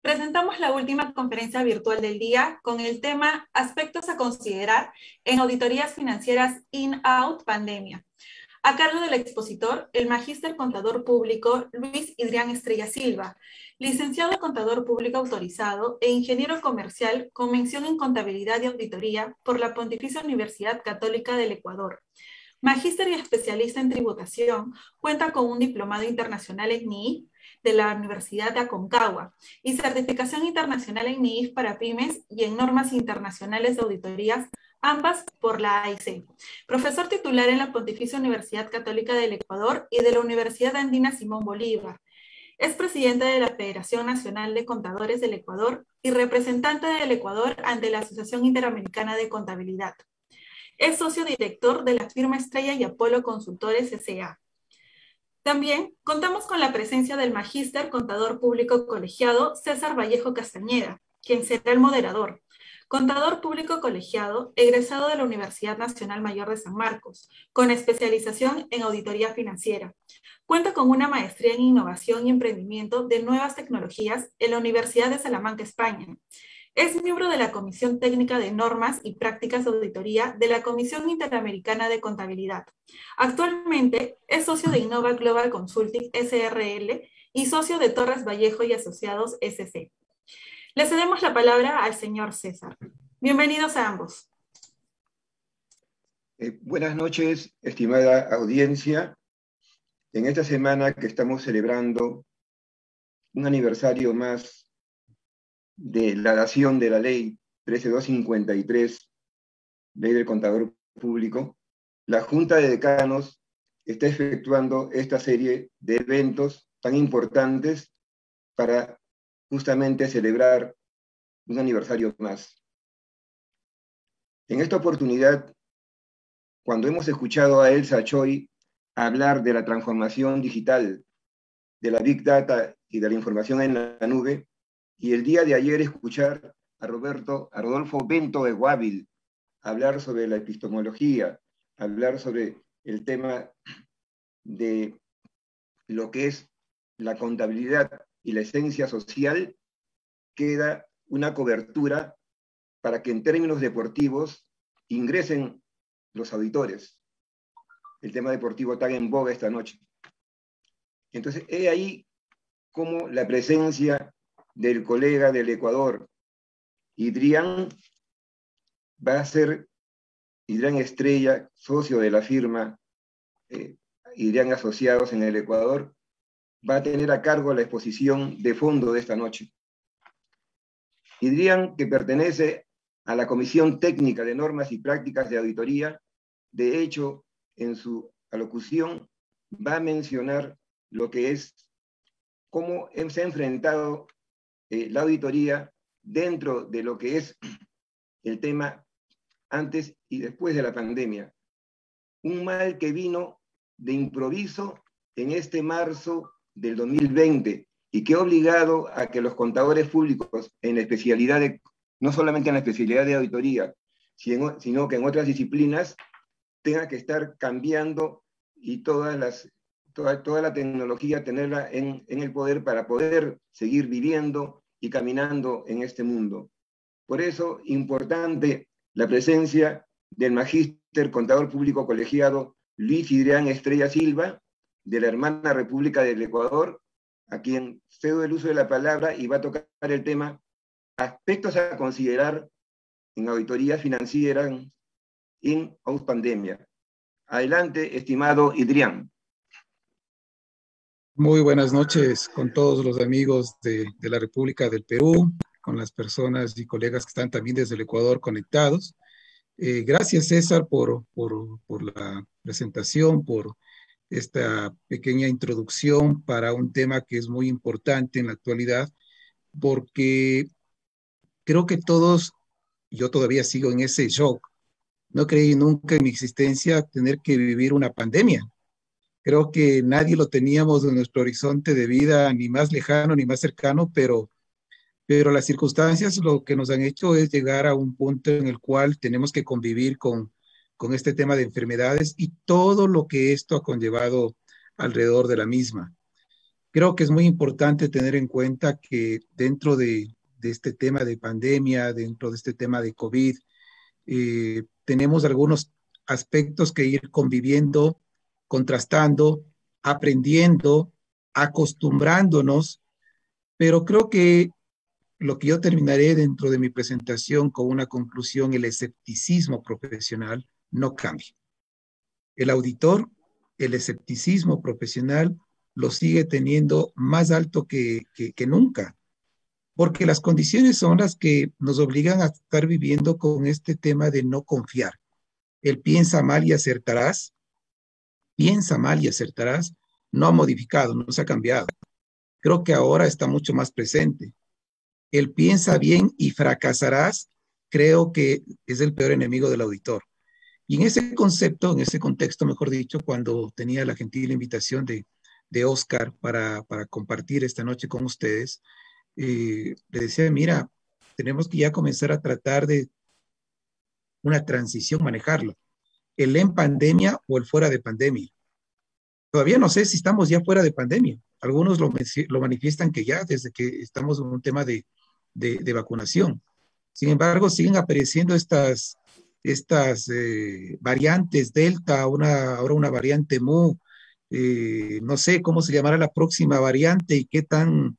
Presentamos la última conferencia virtual del día con el tema Aspectos a considerar en auditorías financieras in-out pandemia. A cargo del expositor, el magíster contador público Luis Idrián Estrella Silva, licenciado contador público autorizado e ingeniero comercial con mención en contabilidad y auditoría por la Pontificia Universidad Católica del Ecuador. Magíster y especialista en tributación, cuenta con un diplomado internacional en NIIF de la Universidad de Aconcagua y certificación internacional en NIIF para pymes y en normas internacionales de auditorías, ambas por la AIC. Profesor titular en la Pontificia Universidad Católica del Ecuador y de la Universidad Andina Simón Bolívar. Es presidente de la Federación Nacional de Contadores del Ecuador y representante del Ecuador ante la Asociación Interamericana de Contabilidad. Es socio director de la firma Estrella y Apolo Consultores S.A. También contamos con la presencia del magíster contador público colegiado César Vallejo Castañeda, quien será el moderador. Contador público colegiado, egresado de la Universidad Nacional Mayor de San Marcos, con especialización en auditoría financiera. Cuenta con una maestría en innovación y emprendimiento de nuevas tecnologías en la Universidad de Salamanca, España. Es miembro de la Comisión Técnica de Normas y Prácticas de Auditoría de la Comisión Interamericana de Contabilidad. Actualmente es socio de Innova Global Consulting SRL y socio de Torres Vallejo y Asociados SC. Le cedemos la palabra al señor César. Bienvenidos a ambos. Buenas noches, estimada audiencia. En esta semana que estamos celebrando un aniversario más de la dación de la ley 13253, ley del contador público, la Junta de Decanos está efectuando esta serie de eventos tan importantes para justamente celebrar un aniversario más. En esta oportunidad, cuando hemos escuchado a Elsa Choi hablar de la transformación digital, de la Big Data y de la información en la nube, y el día de ayer escuchar a Rodolfo Bento de Guávil hablar sobre la epistemología, hablar sobre el tema de lo que es la contabilidad y la esencia social, queda una cobertura para que en términos deportivos ingresen los auditores. El tema deportivo está en boga esta noche. Entonces, he ahí cómo la presencia del colega del Ecuador, Idrián, va a ser Idrián Estrella, socio de la firma Idrián Asociados en el Ecuador, va a tener a cargo la exposición de fondo de esta noche. Idrián, que pertenece a la Comisión Técnica de Normas y Prácticas de Auditoría, de hecho, en su alocución va a mencionar lo que es cómo se ha enfrentado la auditoría dentro de lo que es el tema antes y después de la pandemia. Un mal que vino de improviso en este marzo del 2020 y que ha obligado a que los contadores públicos en la especialidad no solamente en la especialidad de auditoría, sino que en otras disciplinas tengan que estar cambiando y toda la tecnología tenerla en el poder para poder seguir viviendo y caminando en este mundo. Por eso, importante la presencia del magíster contador público colegiado Luis Idrián Estrella Silva, de la hermana República del Ecuador, a quien cedo el uso de la palabra y va a tocar el tema aspectos a considerar en auditoría financiera en post-pandemia. Adelante, estimado Idrián. Muy buenas noches con todos los amigos de la República del Perú, con las personas y colegas que están también desde el Ecuador conectados. Gracias, César, por la presentación, por esta pequeña introducción para un tema que es muy importante en la actualidad, porque creo que todos, yo todavía sigo en ese shock. No creí nunca en mi existencia tener que vivir una pandemia. Creo que nadie lo teníamos en nuestro horizonte de vida, ni más lejano ni más cercano, pero las circunstancias lo que nos han hecho es llegar a un punto en el cual tenemos que convivir con este tema de enfermedades y todo lo que esto ha conllevado alrededor de la misma. Creo que es muy importante tener en cuenta que dentro de este tema de pandemia, dentro de este tema de COVID, tenemos algunos aspectos que ir conviviendo, contrastando, aprendiendo, acostumbrándonos, pero creo que lo que yo terminaré dentro de mi presentación con una conclusión: el escepticismo profesional no cambia. El auditor, el escepticismo profesional lo sigue teniendo más alto que nunca, porque las condiciones son las que nos obligan a estar viviendo con este tema de no confiar. El piensa mal y acertarás, no ha modificado, no se ha cambiado. Creo que ahora está mucho más presente. El piensa bien y fracasarás, creo que es el peor enemigo del auditor. Y en ese concepto, en ese contexto, mejor dicho, cuando tenía la gentil invitación de Oscar para compartir esta noche con ustedes, le decía, mira, tenemos que ya comenzar a tratar de una transición, manejarla. El en pandemia o el fuera de pandemia. Todavía no sé si estamos ya fuera de pandemia. Algunos lo manifiestan que ya, desde que estamos en un tema de vacunación. Sin embargo, siguen apareciendo estas variantes Delta, ahora una variante Mu, no sé cómo se llamará la próxima variante y qué tan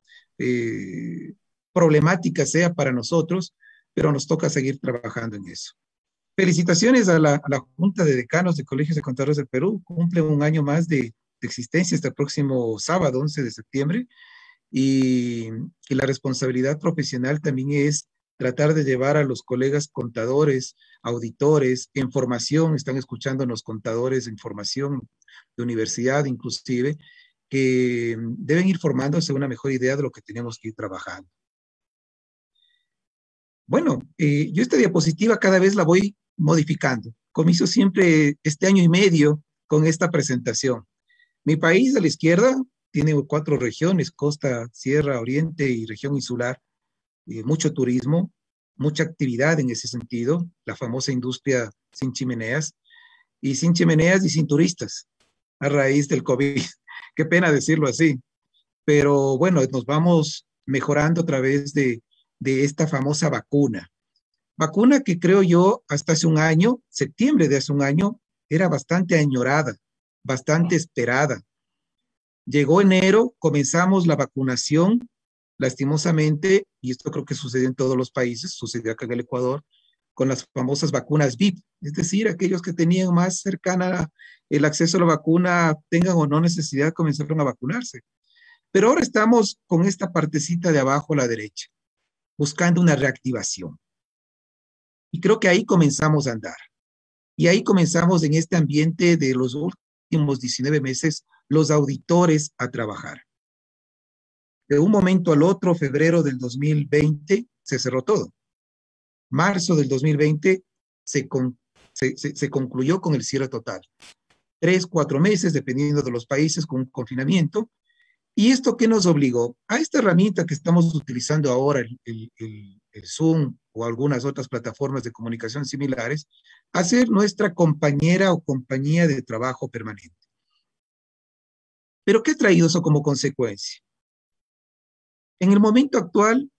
problemática sea para nosotros, pero nos toca seguir trabajando en eso. Felicitaciones a la Junta de Decanos de Colegios de Contadores del Perú. Cumple un año más de existencia este próximo sábado, 11 de septiembre, y la responsabilidad profesional también es tratar de llevar a los colegas contadores, auditores, en formación, están escuchándonos contadores en formación de universidad inclusive, que deben ir formándose una mejor idea de lo que tenemos que ir trabajando. Bueno, yo esta diapositiva cada vez la voy modificando. Comienzo siempre este año y medio con esta presentación. Mi país a la izquierda tiene 4 regiones: costa, sierra, oriente y región insular. Mucho turismo, mucha actividad en ese sentido, la famosa industria sin chimeneas y sin turistas a raíz del COVID. Qué pena decirlo así, pero bueno, nos vamos mejorando a través de esta famosa vacuna. Vacuna que creo yo hasta hace un año, septiembre de hace un año, era bastante añorada, bastante esperada. Llegó enero, comenzamos la vacunación, lastimosamente, y esto creo que sucedió en todos los países, sucedió acá en el Ecuador, con las famosas vacunas VIP, es decir, aquellos que tenían más cercana el acceso a la vacuna, tengan o no necesidad, comenzaron a vacunarse. Pero ahora estamos con esta partecita de abajo a la derecha, buscando una reactivación. Y creo que ahí comenzamos a andar. Y ahí comenzamos en este ambiente de los últimos 19 meses, los auditores a trabajar. De un momento al otro, febrero del 2020, se cerró todo. Marzo del 2020 se concluyó con el cierre total. 3, 4 meses, dependiendo de los países, con un confinamiento. ¿Y esto qué nos obligó? A esta herramienta que estamos utilizando ahora, el Zoom o algunas otras plataformas de comunicación similares, a ser nuestra compañera o compañía de trabajo permanente. ¿Pero qué ha traído eso como consecuencia? En el momento actual,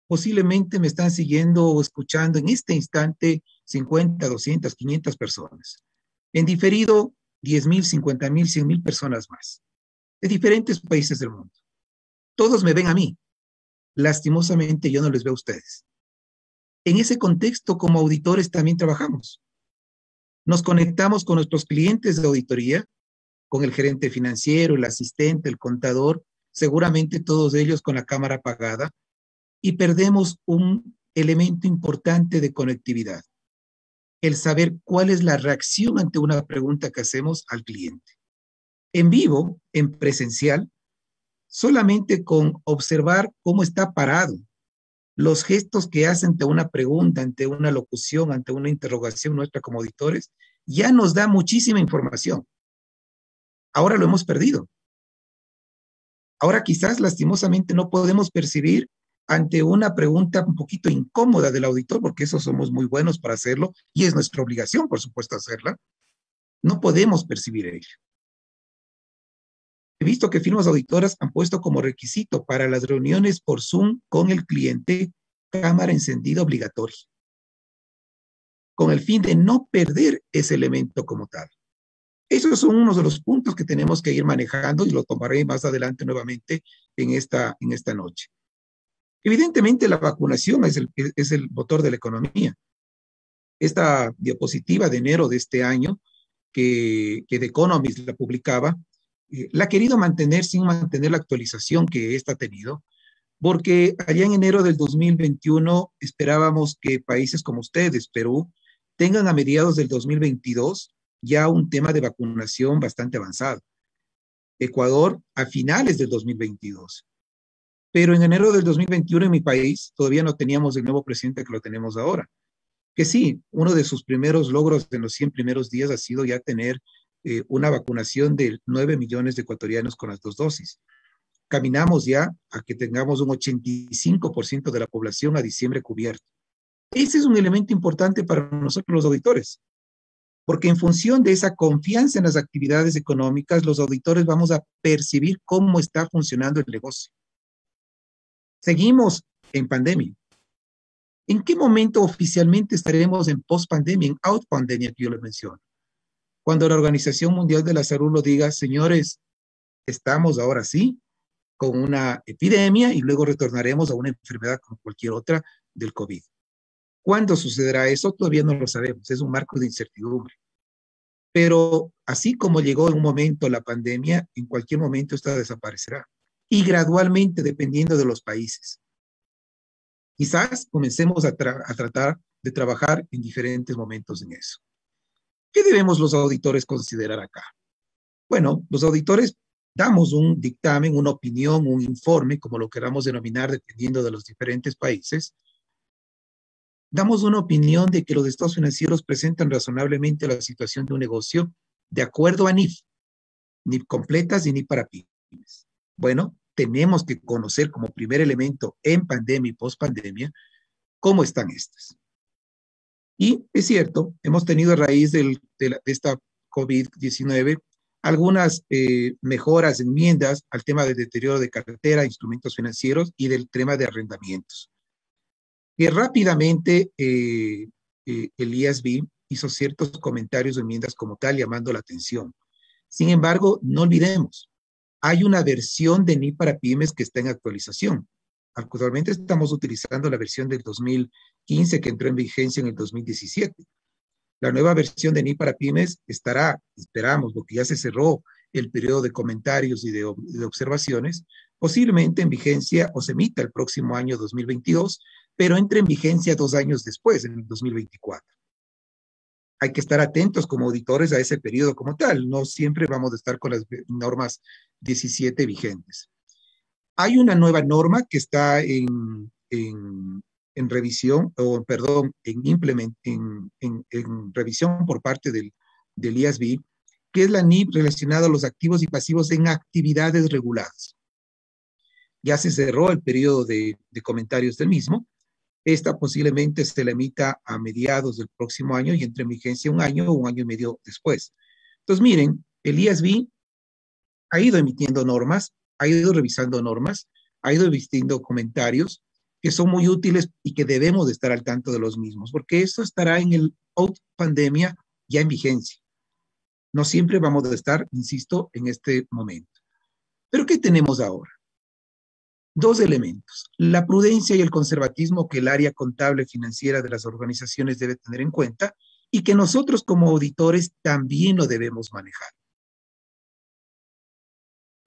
posiblemente me están siguiendo o escuchando en este instante 50, 200, 500 personas. En diferido, 10,000, 50,000, 100,000 personas más, de diferentes países del mundo. Todos me ven a mí. Lastimosamente, yo no les veo a ustedes. En ese contexto, como auditores, también trabajamos. Nos conectamos con nuestros clientes de auditoría, con el gerente financiero, el asistente, el contador, seguramente todos ellos con la cámara apagada, y perdemos un elemento importante de conectividad: el saber cuál es la reacción ante una pregunta que hacemos al cliente. En vivo, en presencial, solamente con observar cómo está parado, los gestos que hace ante una pregunta, ante una locución, ante una interrogación nuestra como auditores, ya nos da muchísima información. Ahora lo hemos perdido. Ahora quizás lastimosamente no podemos percibir ante una pregunta un poquito incómoda del auditor, porque eso somos muy buenos para hacerlo y es nuestra obligación, por supuesto, hacerla. No podemos percibir ello. He visto que firmas auditoras han puesto como requisito para las reuniones por Zoom con el cliente cámara encendida obligatoria, con el fin de no perder ese elemento como tal. Esos son unos de los puntos que tenemos que ir manejando y lo tomaré más adelante nuevamente en esta noche. Evidentemente, la vacunación es el motor de la economía. Esta diapositiva de enero de este año, que The Economist la publicaba, la ha querido mantener sin mantener la actualización que esta ha tenido, porque allá en enero del 2021 esperábamos que países como ustedes, Perú, tengan a mediados del 2022 ya un tema de vacunación bastante avanzado. Ecuador a finales del 2022. Pero en enero del 2021 en mi país todavía no teníamos el nuevo presidente que lo tenemos ahora. Que sí, uno de sus primeros logros en los 100 primeros días ha sido ya tener una vacunación de 9 millones de ecuatorianos con las 2 dosis. Caminamos ya a que tengamos un 85% de la población a diciembre cubierto. Ese es un elemento importante para nosotros los auditores, porque en función de esa confianza en las actividades económicas, los auditores vamos a percibir cómo está funcionando el negocio. Seguimos en pandemia. ¿En qué momento oficialmente estaremos en post-pandemia, en out-pandemia que yo les menciono? Cuando la Organización Mundial de la Salud lo diga, señores, estamos ahora sí con una epidemia y luego retornaremos a una enfermedad como cualquier otra del COVID. ¿Cuándo sucederá eso? Todavía no lo sabemos, es un marco de incertidumbre. Pero así como llegó en un momento la pandemia, en cualquier momento esta desaparecerá. Y gradualmente, dependiendo de los países. Quizás comencemos a tratar de trabajar en diferentes momentos en eso. ¿Qué debemos los auditores considerar acá? Bueno, los auditores damos un dictamen, una opinión, un informe, como lo queramos denominar, dependiendo de los diferentes países. Damos una opinión de que los estados financieros presentan razonablemente la situación de un negocio de acuerdo a NIF, ni completas y ni para pymes. Bueno, tenemos que conocer como primer elemento en pandemia y post-pandemia cómo están estas. Y es cierto, hemos tenido a raíz de esta COVID-19 algunas mejoras, enmiendas al tema del deterioro de cartera, instrumentos financieros y del tema de arrendamientos. Que rápidamente el IASB hizo ciertos comentarios o enmiendas como tal llamando la atención. Sin embargo, no olvidemos, hay una versión de NIF para pymes que está en actualización. Actualmente estamos utilizando la versión del 2015 que entró en vigencia en el 2017. La nueva versión de NIF para pymes estará, esperamos, porque ya se cerró el periodo de comentarios y de observaciones, posiblemente en vigencia o se emita el próximo año 2022, pero entre en vigencia 2 años después, en el 2024. Hay que estar atentos como auditores a ese periodo como tal. No siempre vamos a estar con las normas 17 vigentes. Hay una nueva norma que está en revisión, o perdón, en revisión por parte del IASB, que es la NIF relacionada a los activos y pasivos en actividades reguladas. Ya se cerró el periodo de comentarios del mismo. Esta posiblemente se la emita a mediados del próximo año y entre en vigencia 1 año o 1 año y medio después. Entonces, miren, el IASB ha ido emitiendo normas, ha ido revisando normas, ha ido emitiendo comentarios que son muy útiles y que debemos de estar al tanto de los mismos, porque esto estará en el out pandemia ya en vigencia. No siempre vamos a estar, insisto, en este momento. ¿Pero qué tenemos ahora? 2 elementos, la prudencia y el conservatismo que el área contable financiera de las organizaciones debe tener en cuenta y que nosotros como auditores también lo debemos manejar.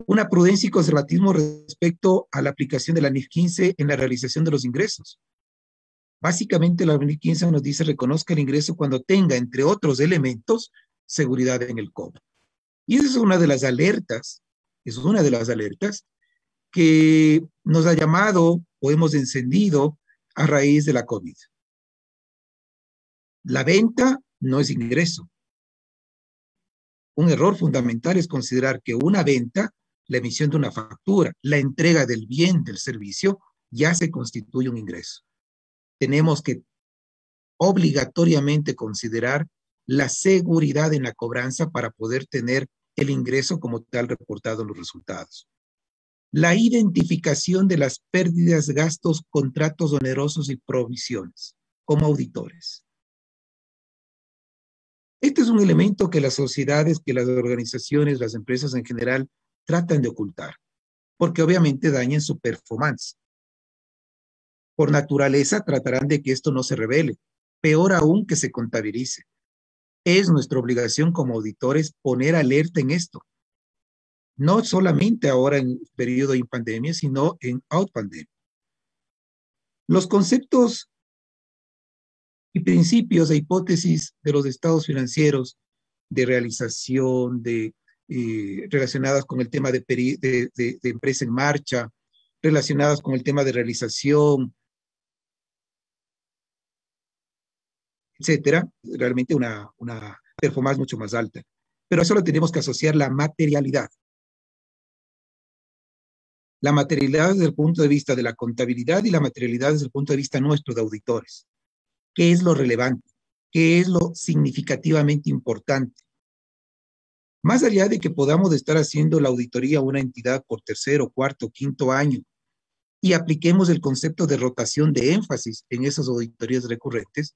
Una prudencia y conservatismo respecto a la aplicación de la NIF 15 en la realización de los ingresos. Básicamente la NIF 15 nos dice reconozca el ingreso cuando tenga, entre otros elementos, seguridad en el cobro. Y esa es una de las alertas, que nos ha llamado o hemos encendido a raíz de la COVID. La venta no es ingreso. Un error fundamental es considerar que una venta, la emisión de una factura, la entrega del bien, del servicio, ya se constituye un ingreso. Tenemos que obligatoriamente considerar la seguridad en la cobranza para poder tener el ingreso como tal reportado en los resultados. La identificación de las pérdidas, gastos, contratos onerosos y provisiones como auditores. Este es un elemento que las sociedades, que las organizaciones, las empresas en general tratan de ocultar, porque obviamente dañan su performance. Por naturaleza tratarán de que esto no se revele, peor aún que se contabilice. Es nuestra obligación como auditores poner alerta en esto. No solamente ahora en periodo de pandemia, sino en out pandemia. Los conceptos y principios e hipótesis de los estados financieros de realización, relacionadas con el tema de empresa en marcha, relacionadas con el tema de realización, etcétera, realmente una performance mucho más alta. Pero a eso lo tenemos que asociar la materialidad. La materialidad desde el punto de vista de la contabilidad y la materialidad desde el punto de vista nuestro de auditores. ¿Qué es lo relevante? ¿Qué es lo significativamente importante? Más allá de que podamos estar haciendo la auditoría a una entidad por tercero, cuarto, quinto año y apliquemos el concepto de rotación de énfasis en esas auditorías recurrentes,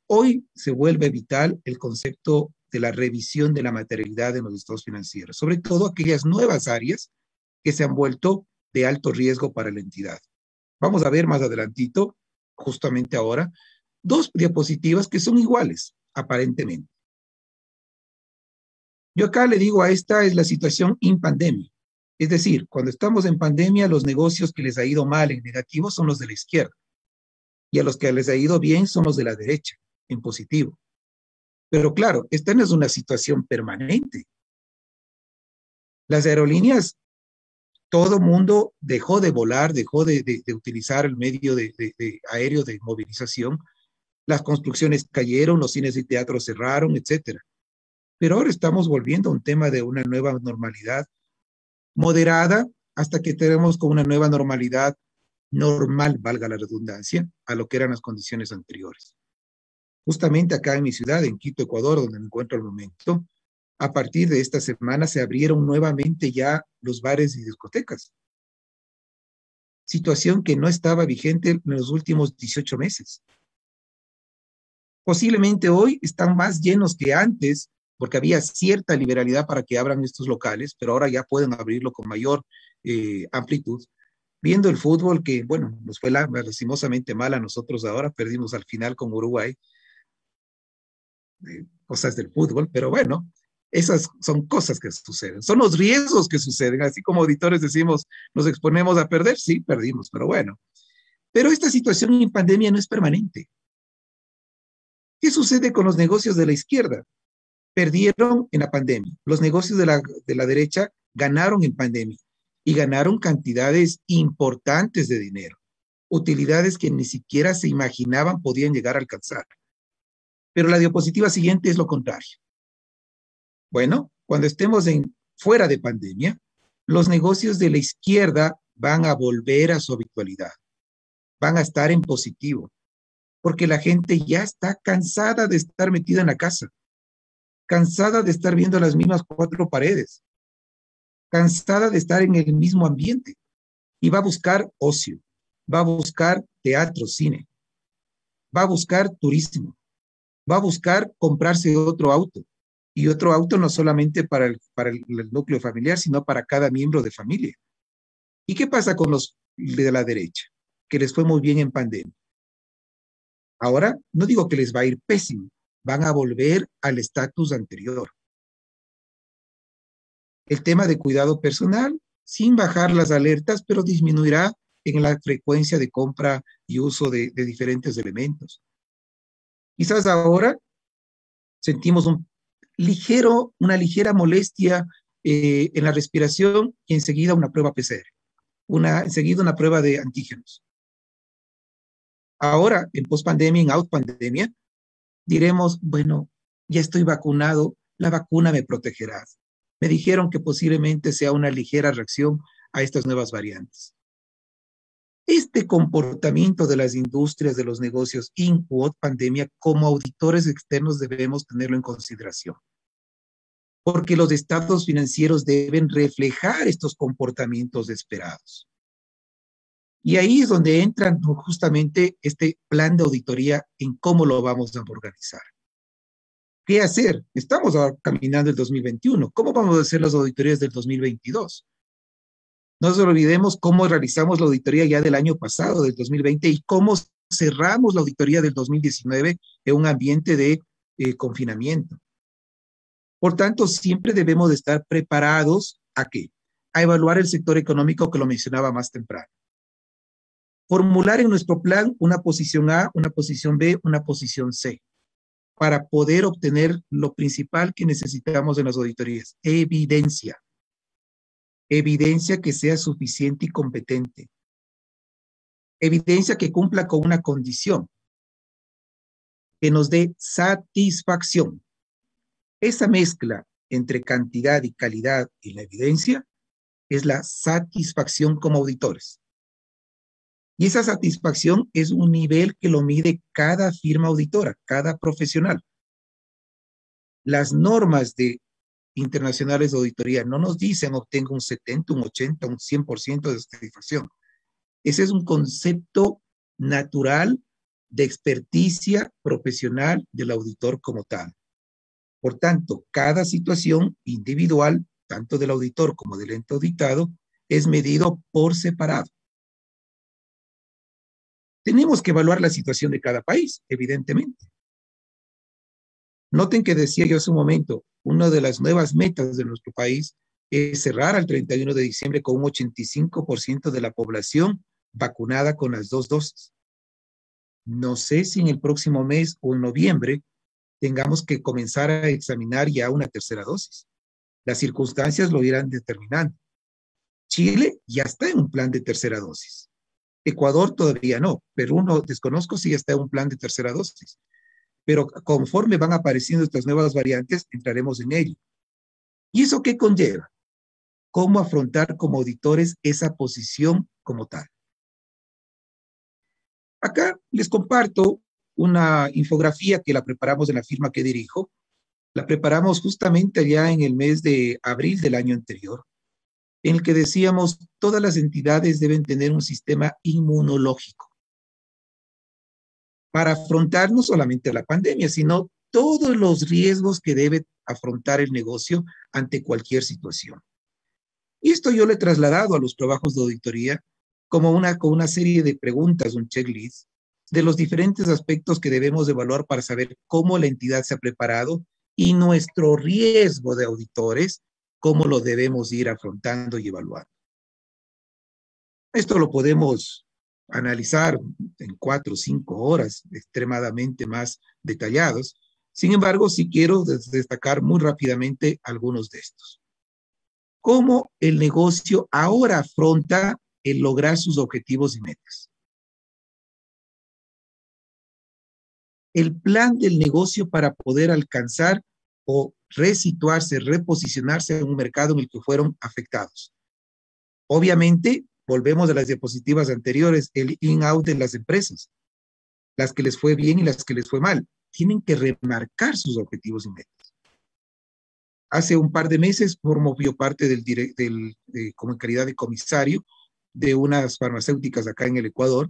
hoy se vuelve vital el concepto de la revisión de la materialidad en los estados financieros, sobre todo aquellas nuevas áreas que se han vuelto de alto riesgo para la entidad. Vamos a ver más adelantito, justamente ahora, dos diapositivas que son iguales, aparentemente. Yo acá le digo a esta es la situación in pandemia. Es decir, cuando estamos en pandemia, los negocios que les ha ido mal en negativo son los de la izquierda. Y a los que les ha ido bien son los de la derecha, en positivo. Pero claro, esta no es una situación permanente. Las aerolíneas, todo mundo dejó de volar, dejó de utilizar el medio aéreo de movilización. Las construcciones cayeron, los cines y teatros cerraron, etcétera. Pero ahora estamos volviendo a un tema de una nueva normalidad moderada hasta que tenemos con una nueva normalidad normal, valga la redundancia, a lo que eran las condiciones anteriores. Justamente acá en mi ciudad, en Quito, Ecuador, donde me encuentro al momento, a partir de esta semana se abrieron nuevamente ya los bares y discotecas. Situación que no estaba vigente en los últimos 18 meses. Posiblemente hoy están más llenos que antes, porque había cierta liberalidad para que abran estos locales, pero ahora ya pueden abrirlo con mayor amplitud. Viendo el fútbol, que bueno, nos fue lastimosamente mal a nosotros ahora, perdimos al final con Uruguay, cosas del fútbol, pero bueno, esas son cosas que suceden, son los riesgos que suceden, así como auditores decimos, nos exponemos a perder, sí, perdimos, pero bueno. Pero esta situación en pandemia no es permanente. ¿Qué sucede con los negocios de la izquierda? Perdieron en la pandemia. Los negocios de la derecha ganaron en pandemia y ganaron cantidades importantes de dinero, utilidades que ni siquiera se imaginaban podían llegar a alcanzar. Pero la diapositiva siguiente es lo contrario. Bueno, cuando estemos fuera de pandemia, los negocios de la izquierda van a volver a su habitualidad, van a estar en positivo, porque la gente ya está cansada de estar metida en la casa, cansada de estar viendo las mismas cuatro paredes, cansada de estar en el mismo ambiente y va a buscar ocio, va a buscar teatro, cine, va a buscar turismo, va a buscar comprarse otro auto y otro auto no solamente para el núcleo familiar, sino para cada miembro de familia. ¿Y qué pasa con los de la derecha? Que les fue muy bien en pandemia. Ahora, no digo que les va a ir pésimo, van a volver al estatus anterior. El tema de cuidado personal, sin bajar las alertas, pero disminuirá en la frecuencia de compra y uso de diferentes elementos. Quizás ahora sentimos una ligera molestia en la respiración y enseguida una prueba PCR, enseguida una prueba de antígenos. Ahora, en post-pandemia, en out-pandemia, diremos, bueno, ya estoy vacunado, la vacuna me protegerá. Me dijeron que posiblemente sea una ligera reacción a estas nuevas variantes. Este comportamiento de las industrias, de los negocios in o out pandemia, como auditores externos debemos tenerlo en consideración. porque los estados financieros deben reflejar estos comportamientos esperados. Y ahí es donde entra justamente este plan de auditoría en cómo lo vamos a organizar. ¿Qué hacer? Estamos caminando el 2021. ¿Cómo vamos a hacer las auditorías del 2022? No nos olvidemos cómo realizamos la auditoría ya del año pasado, del 2020, y cómo cerramos la auditoría del 2019 en un ambiente de confinamiento. Por tanto, siempre debemos de estar preparados ¿a qué? A evaluar el sector económico que lo mencionaba más temprano. Formular en nuestro plan una posición A, una posición B, una posición C, para poder obtener lo principal que necesitamos en las auditorías, evidencia. Evidencia que sea suficiente y competente. Evidencia que cumpla con una condición, que nos dé satisfacción. Esa mezcla entre cantidad y calidad y la evidencia es la satisfacción como auditores. Y esa satisfacción es un nivel que lo mide cada firma auditora, cada profesional. Las normas internacionales de auditoría no nos dicen obtenga un 70, un 80, un 100% de satisfacción. Ese es un concepto natural de experticia profesional del auditor como tal. Por tanto, cada situación individual, tanto del auditor como del ente auditado, es medido por separado. Tenemos que evaluar la situación de cada país, evidentemente. Noten que decía yo hace un momento, una de las nuevas metas de nuestro país es cerrar al 31 de diciembre con un 85% de la población vacunada con las 2 dosis. No sé si en el próximo mes o en noviembre tengamos que comenzar a examinar ya una tercera dosis. Las circunstancias lo irán determinando. Chile ya está en un plan de tercera dosis. Ecuador todavía no. Perú no desconozco si ya está en un plan de tercera dosis. Pero conforme van apareciendo estas nuevas variantes, entraremos en ello. ¿Y eso qué conlleva? ¿Cómo afrontar como auditores esa posición como tal? Acá les comparto una infografía que la preparamos en la firma que dirijo. La preparamos justamente ya en el mes de abril del año anterior, en el que decíamos todas las entidades deben tener un sistema inmunológico para afrontar no solamente la pandemia, sino todos los riesgos que debe afrontar el negocio ante cualquier situación. Y esto yo lo he trasladado a los trabajos de auditoría como con una serie de preguntas, un checklist, de los diferentes aspectos que debemos evaluar para saber cómo la entidad se ha preparado y nuestro riesgo de auditores, cómo lo debemos ir afrontando y evaluando. Esto lo podemos analizar en 4 o 5 horas, extremadamente más detallados. Sin embargo, sí quiero destacar muy rápidamente algunos de estos. ¿Cómo el negocio ahora afronta el lograr sus objetivos y metas? El plan del negocio para poder alcanzar o resituarse, reposicionarse en un mercado en el que fueron afectados. Obviamente, volvemos a las diapositivas anteriores, el in-out de las empresas, las que les fue bien y las que les fue mal, tienen que remarcar sus objetivos y metas. Hace un par de meses formó parte como en calidad de comisario de unas farmacéuticas acá en el Ecuador.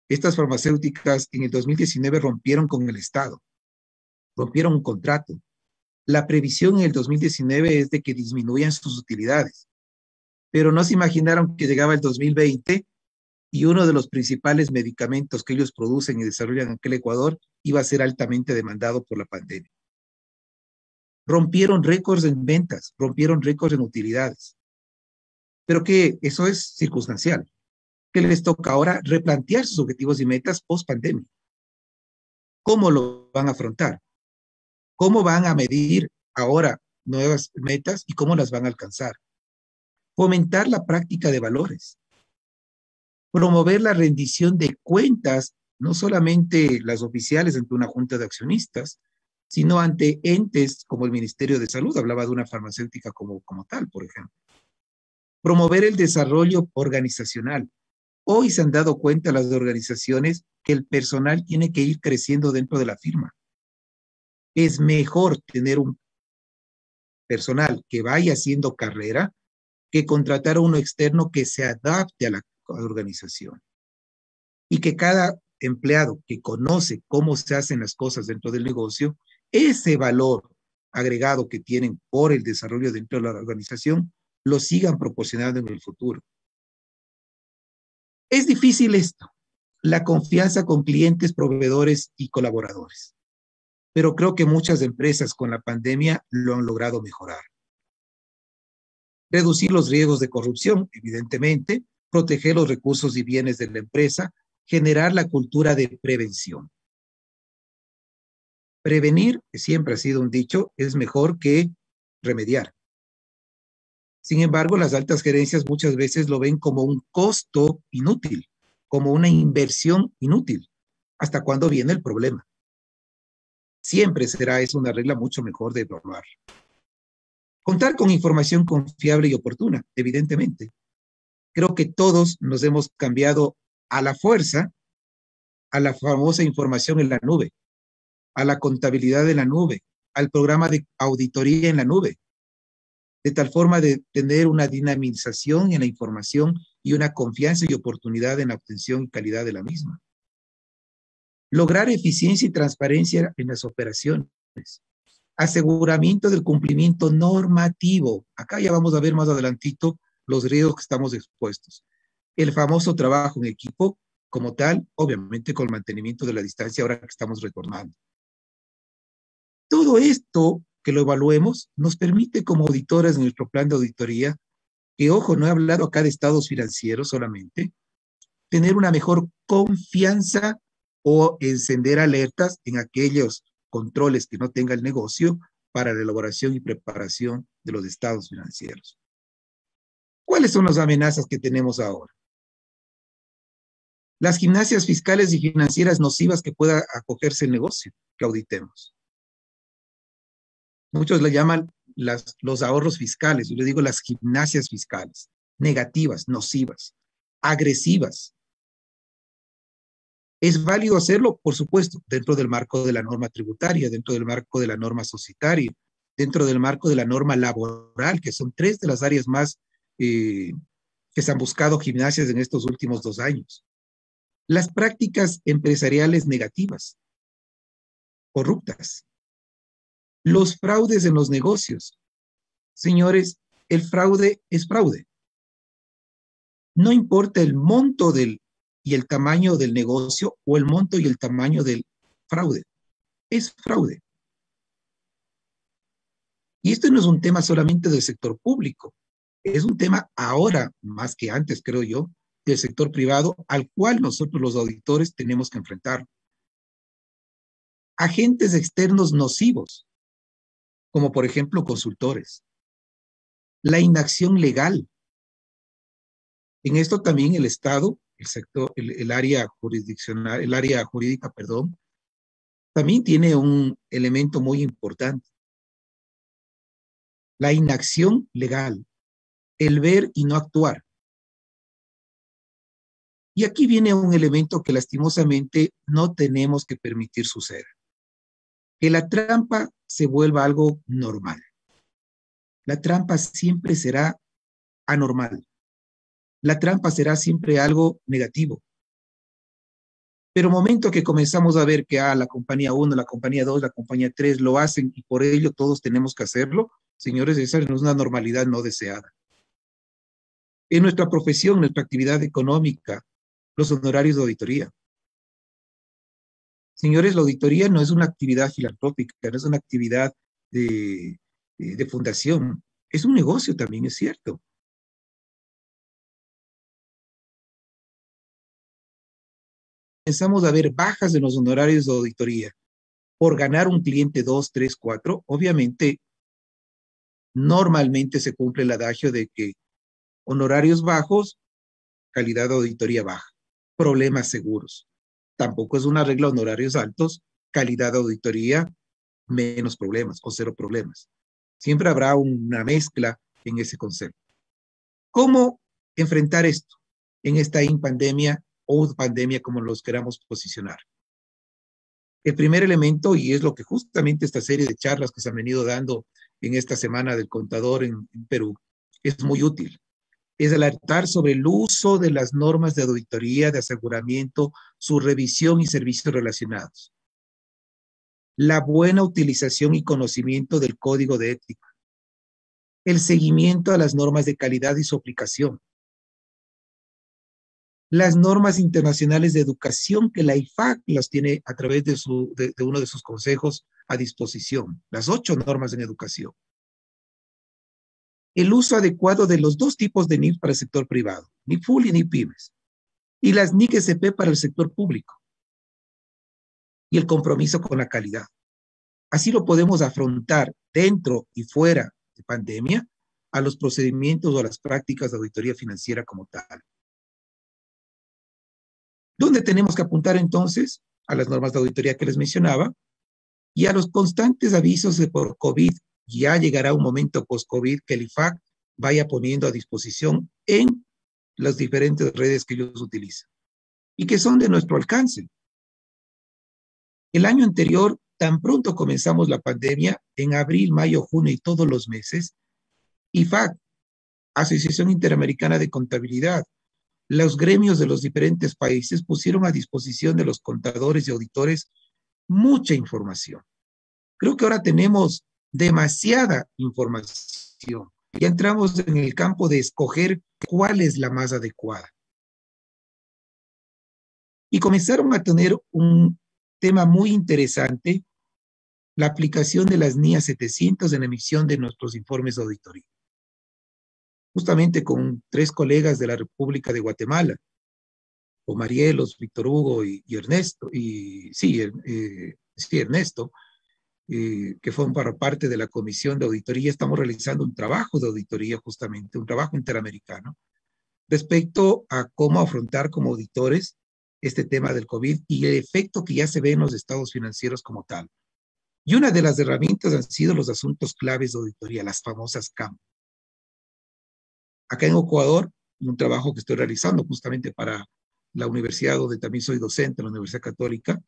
Estas farmacéuticas en el 2019 rompieron con el Estado, rompieron un contrato. La previsión en el 2019 es de que disminuyan sus utilidades, pero no se imaginaron que llegaba el 2020 y uno de los principales medicamentos que ellos producen y desarrollan en aquel Ecuador iba a ser altamente demandado por la pandemia. Rompieron récords en ventas, rompieron récords en utilidades, pero que eso es circunstancial, que les toca ahora replantear sus objetivos y metas post pandemia. ¿Cómo lo van a afrontar? ¿Cómo van a medir ahora nuevas metas y cómo las van a alcanzar? Fomentar la práctica de valores. Promover la rendición de cuentas, no solamente las oficiales ante una junta de accionistas, sino ante entes como el Ministerio de Salud, hablaba de una farmacéutica como tal, por ejemplo. Promover el desarrollo organizacional. Hoy se han dado cuenta las organizaciones que el personal tiene que ir creciendo dentro de la firma. Es mejor tener un personal que vaya haciendo carrera que contratar a uno externo que se adapte a la organización y que cada empleado que conoce cómo se hacen las cosas dentro del negocio, ese valor agregado que tienen por el desarrollo dentro de la organización, lo sigan proporcionando en el futuro. Es difícil esto, la confianza con clientes, proveedores y colaboradores, pero creo que muchas empresas con la pandemia lo han logrado mejorar. Reducir los riesgos de corrupción, evidentemente, proteger los recursos y bienes de la empresa, generar la cultura de prevención. Prevenir, que siempre ha sido un dicho, es mejor que remediar. Sin embargo, las altas gerencias muchas veces lo ven como un costo inútil, como una inversión inútil, hasta cuando viene el problema. Siempre será eso una regla mucho mejor de evaluar. Contar con información confiable y oportuna, evidentemente. Creo que todos nos hemos cambiado a la fuerza a la famosa información en la nube, a la contabilidad en la nube, al programa de auditoría en la nube, de tal forma de tener una dinamización en la información y una confianza y oportunidad en la obtención y calidad de la misma. Lograr eficiencia y transparencia en las operaciones. Aseguramiento del cumplimiento normativo. Acá ya vamos a ver más adelantito los riesgos que estamos expuestos. El famoso trabajo en equipo, como tal, obviamente con el mantenimiento de la distancia ahora que estamos retornando. Todo esto que lo evaluemos nos permite como auditores en nuestro plan de auditoría, que ojo, no he hablado acá de estados financieros solamente, tener una mejor confianza o encender alertas en aquellos controles que no tenga el negocio para la elaboración y preparación de los estados financieros. ¿Cuáles son las amenazas que tenemos ahora? Las gimnasias fiscales y financieras nocivas que pueda acogerse el negocio que auditemos. Muchos le llaman los ahorros fiscales, yo le digo las gimnasias fiscales, negativas, nocivas, agresivas. ¿Es válido hacerlo? Por supuesto, dentro del marco de la norma tributaria, dentro del marco de la norma societaria, dentro del marco de la norma laboral, que son 3 de las áreas más que se han buscado gimnasias en estos últimos 2 años. Las prácticas empresariales negativas, corruptas. Los fraudes en los negocios. Señores, el fraude es fraude. No importa el monto y el tamaño del negocio o el monto y el tamaño del fraude. Es fraude. Y esto no es un tema solamente del sector público. Es un tema ahora, más que antes, creo yo, del sector privado, al cual nosotros los auditores tenemos que enfrentar. Agentes externos nocivos, como por ejemplo consultores. La inacción legal. En esto también el Estado, el sector, el área jurisdiccional, el área jurídica, perdón, también tiene un elemento muy importante. La inacción legal, el ver y no actuar. Y aquí viene un elemento que lastimosamente no tenemos que permitir suceda. Que la trampa se vuelva algo normal. La trampa siempre será anormal. La trampa será siempre algo negativo. Pero momento que comenzamos a ver que la compañía 1, la compañía 2, la compañía 3 lo hacen y por ello todos tenemos que hacerlo, señores, esa no es una normalidad no deseada. En nuestra profesión, nuestra actividad económica, los honorarios de auditoría. Señores, la auditoría no es una actividad filantrópica, no es una actividad de fundación, es un negocio también, es cierto. Comenzamos a ver bajas en los honorarios de auditoría por ganar un cliente 2, 3, 4, obviamente, normalmente se cumple el adagio de que honorarios bajos, calidad de auditoría baja, problemas seguros. Tampoco es una regla honorarios altos, calidad de auditoría, menos problemas o 0 problemas. Siempre habrá una mezcla en ese concepto. ¿Cómo enfrentar esto en esta pandemia o pandemia, como los queramos posicionar? El primer elemento, y es lo que justamente esta serie de charlas que se han venido dando en esta semana del contador en Perú es muy útil. Es alertar sobre el uso de las normas de auditoría, de aseguramiento, su revisión y servicios relacionados. La buena utilización y conocimiento del código de ética. El seguimiento a las normas de calidad y su aplicación. Las normas internacionales de educación que la IFAC las tiene a través de uno de sus consejos a disposición. Las 8 normas en educación. El uso adecuado de los 2 tipos de NIF para el sector privado, NIF full y NIF pymes. Y las NIC SP para el sector público. Y el compromiso con la calidad. Así lo podemos afrontar dentro y fuera de pandemia a los procedimientos o a las prácticas de auditoría financiera como tal. ¿Dónde tenemos que apuntar entonces? A las normas de auditoría que les mencionaba y a los constantes avisos de por COVID. Ya llegará un momento post-COVID que el IFAC vaya poniendo a disposición en las diferentes redes que ellos utilizan y que son de nuestro alcance. El año anterior, tan pronto comenzamos la pandemia, en abril, mayo, junio y todos los meses, IFAC, Asociación Interamericana de Contabilidad, los gremios de los diferentes países pusieron a disposición de los contadores y auditores mucha información. Creo que ahora tenemos demasiada información. Ya entramos en el campo de escoger cuál es la más adecuada. Y comenzaron a tener un tema muy interesante, la aplicación de las NIA 700 en emisión de nuestros informes de auditoría. Justamente con 3 colegas de la República de Guatemala, o Marielos, Víctor Hugo y Ernesto, Ernesto, que fueron parte de la Comisión de Auditoría. Estamos realizando un trabajo de auditoría justamente, un trabajo interamericano, respecto a cómo afrontar como auditores este tema del COVID y el efecto que ya se ve en los estados financieros como tal. Y una de las herramientas han sido los asuntos claves de auditoría, las famosas CAM. Acá en Ecuador, un trabajo que estoy realizando justamente para la universidad donde también soy docente, la Universidad Católica,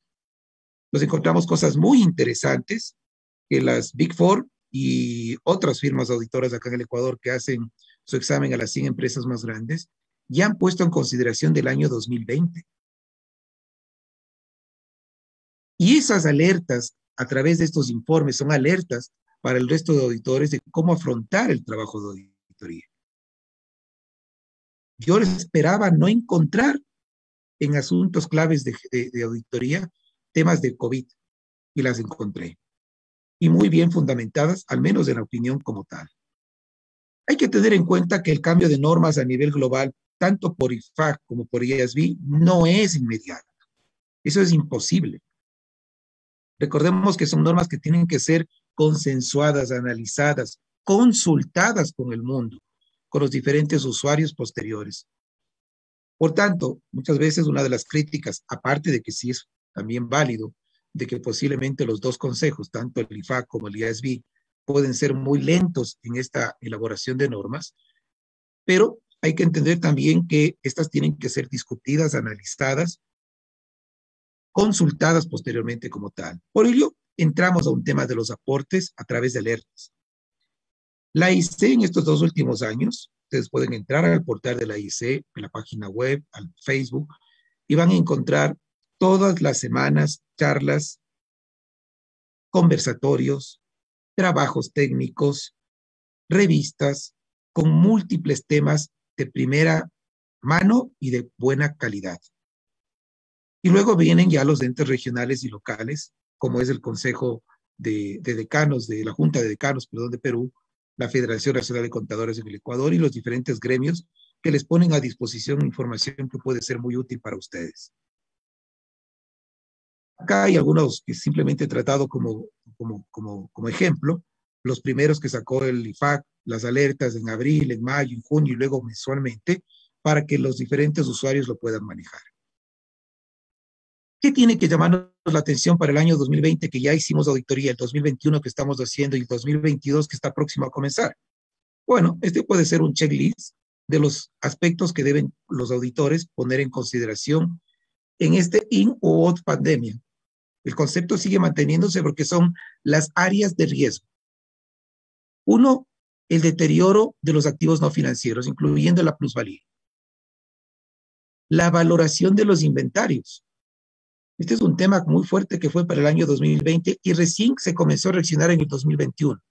nos encontramos cosas muy interesantes que las Big Four y otras firmas auditoras acá en el Ecuador que hacen su examen a las 100 empresas más grandes ya han puesto en consideración del año 2020. Y esas alertas a través de estos informes son alertas para el resto de auditores de cómo afrontar el trabajo de auditoría. Yo esperaba no encontrar en asuntos claves de auditoría temas de COVID y las encontré. Y muy bien fundamentadas, al menos en la opinión como tal. Hay que tener en cuenta que el cambio de normas a nivel global, tanto por IFAC como por IASB, no es inmediato. Eso es imposible. Recordemos que son normas que tienen que ser consensuadas, analizadas, consultadas con el mundo, con los diferentes usuarios posteriores. Por tanto, muchas veces una de las críticas, aparte de que sí es también válido, de que posiblemente los 2 consejos, tanto el IFAC como el IASB, pueden ser muy lentos en esta elaboración de normas, pero hay que entender también que estas tienen que ser discutidas, analizadas, consultadas posteriormente como tal. Por ello, entramos a un tema de los aportes a través de alertas. La IC en estos 2 últimos años, ustedes pueden entrar al portal de la IC, en la página web, al Facebook, y van a encontrar todas las semanas charlas, conversatorios, trabajos técnicos, revistas con múltiples temas de primera mano y de buena calidad. Y luego vienen ya los entes regionales y locales, como es el Consejo de Decanos, de la Junta de Decanos, de Perú, la Federación Nacional de Contadores en el Ecuador y los diferentes gremios que les ponen a disposición información que puede ser muy útil para ustedes. Acá hay algunos que simplemente he tratado como ejemplo, los primeros que sacó el IFAC, las alertas en abril, en mayo, en junio y luego mensualmente, para que los diferentes usuarios lo puedan manejar. ¿Qué tiene que llamarnos la atención para el año 2020 que ya hicimos auditoría, el 2021 que estamos haciendo y el 2022 que está próximo a comenzar? Bueno, este puede ser un checklist de los aspectos que deben los auditores poner en consideración en este in o out pandemia. El concepto sigue manteniéndose porque son las áreas de riesgo. Uno, el deterioro de los activos no financieros, incluyendo la plusvalía. La valoración de los inventarios. Este es un tema muy fuerte que fue para el año 2020 y recién se comenzó a reaccionar en el 2021.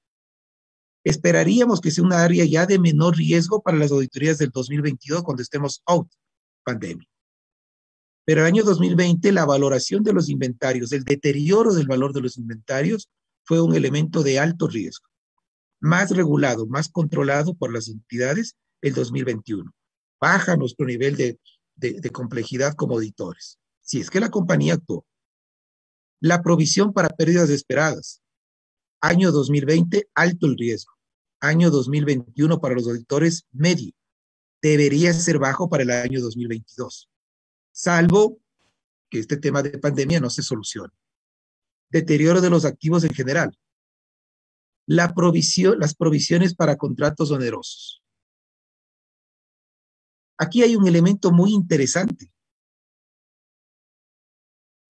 Esperaríamos que sea una área ya de menor riesgo para las auditorías del 2022 cuando estemos out pandemia. Pero el año 2020 la valoración de los inventarios, el deterioro del valor de los inventarios fue un elemento de alto riesgo. Más regulado, más controlado por las entidades el 2021. Baja nuestro nivel de complejidad como auditores. Si es que la compañía actuó. La provisión para pérdidas esperadas. Año 2020, alto el riesgo. Año 2021 para los auditores, medio. Debería ser bajo para el año 2022. Salvo que este tema de pandemia no se solucione. Deterioro de los activos en general. Las provisiones para contratos onerosos. Aquí hay un elemento muy interesante.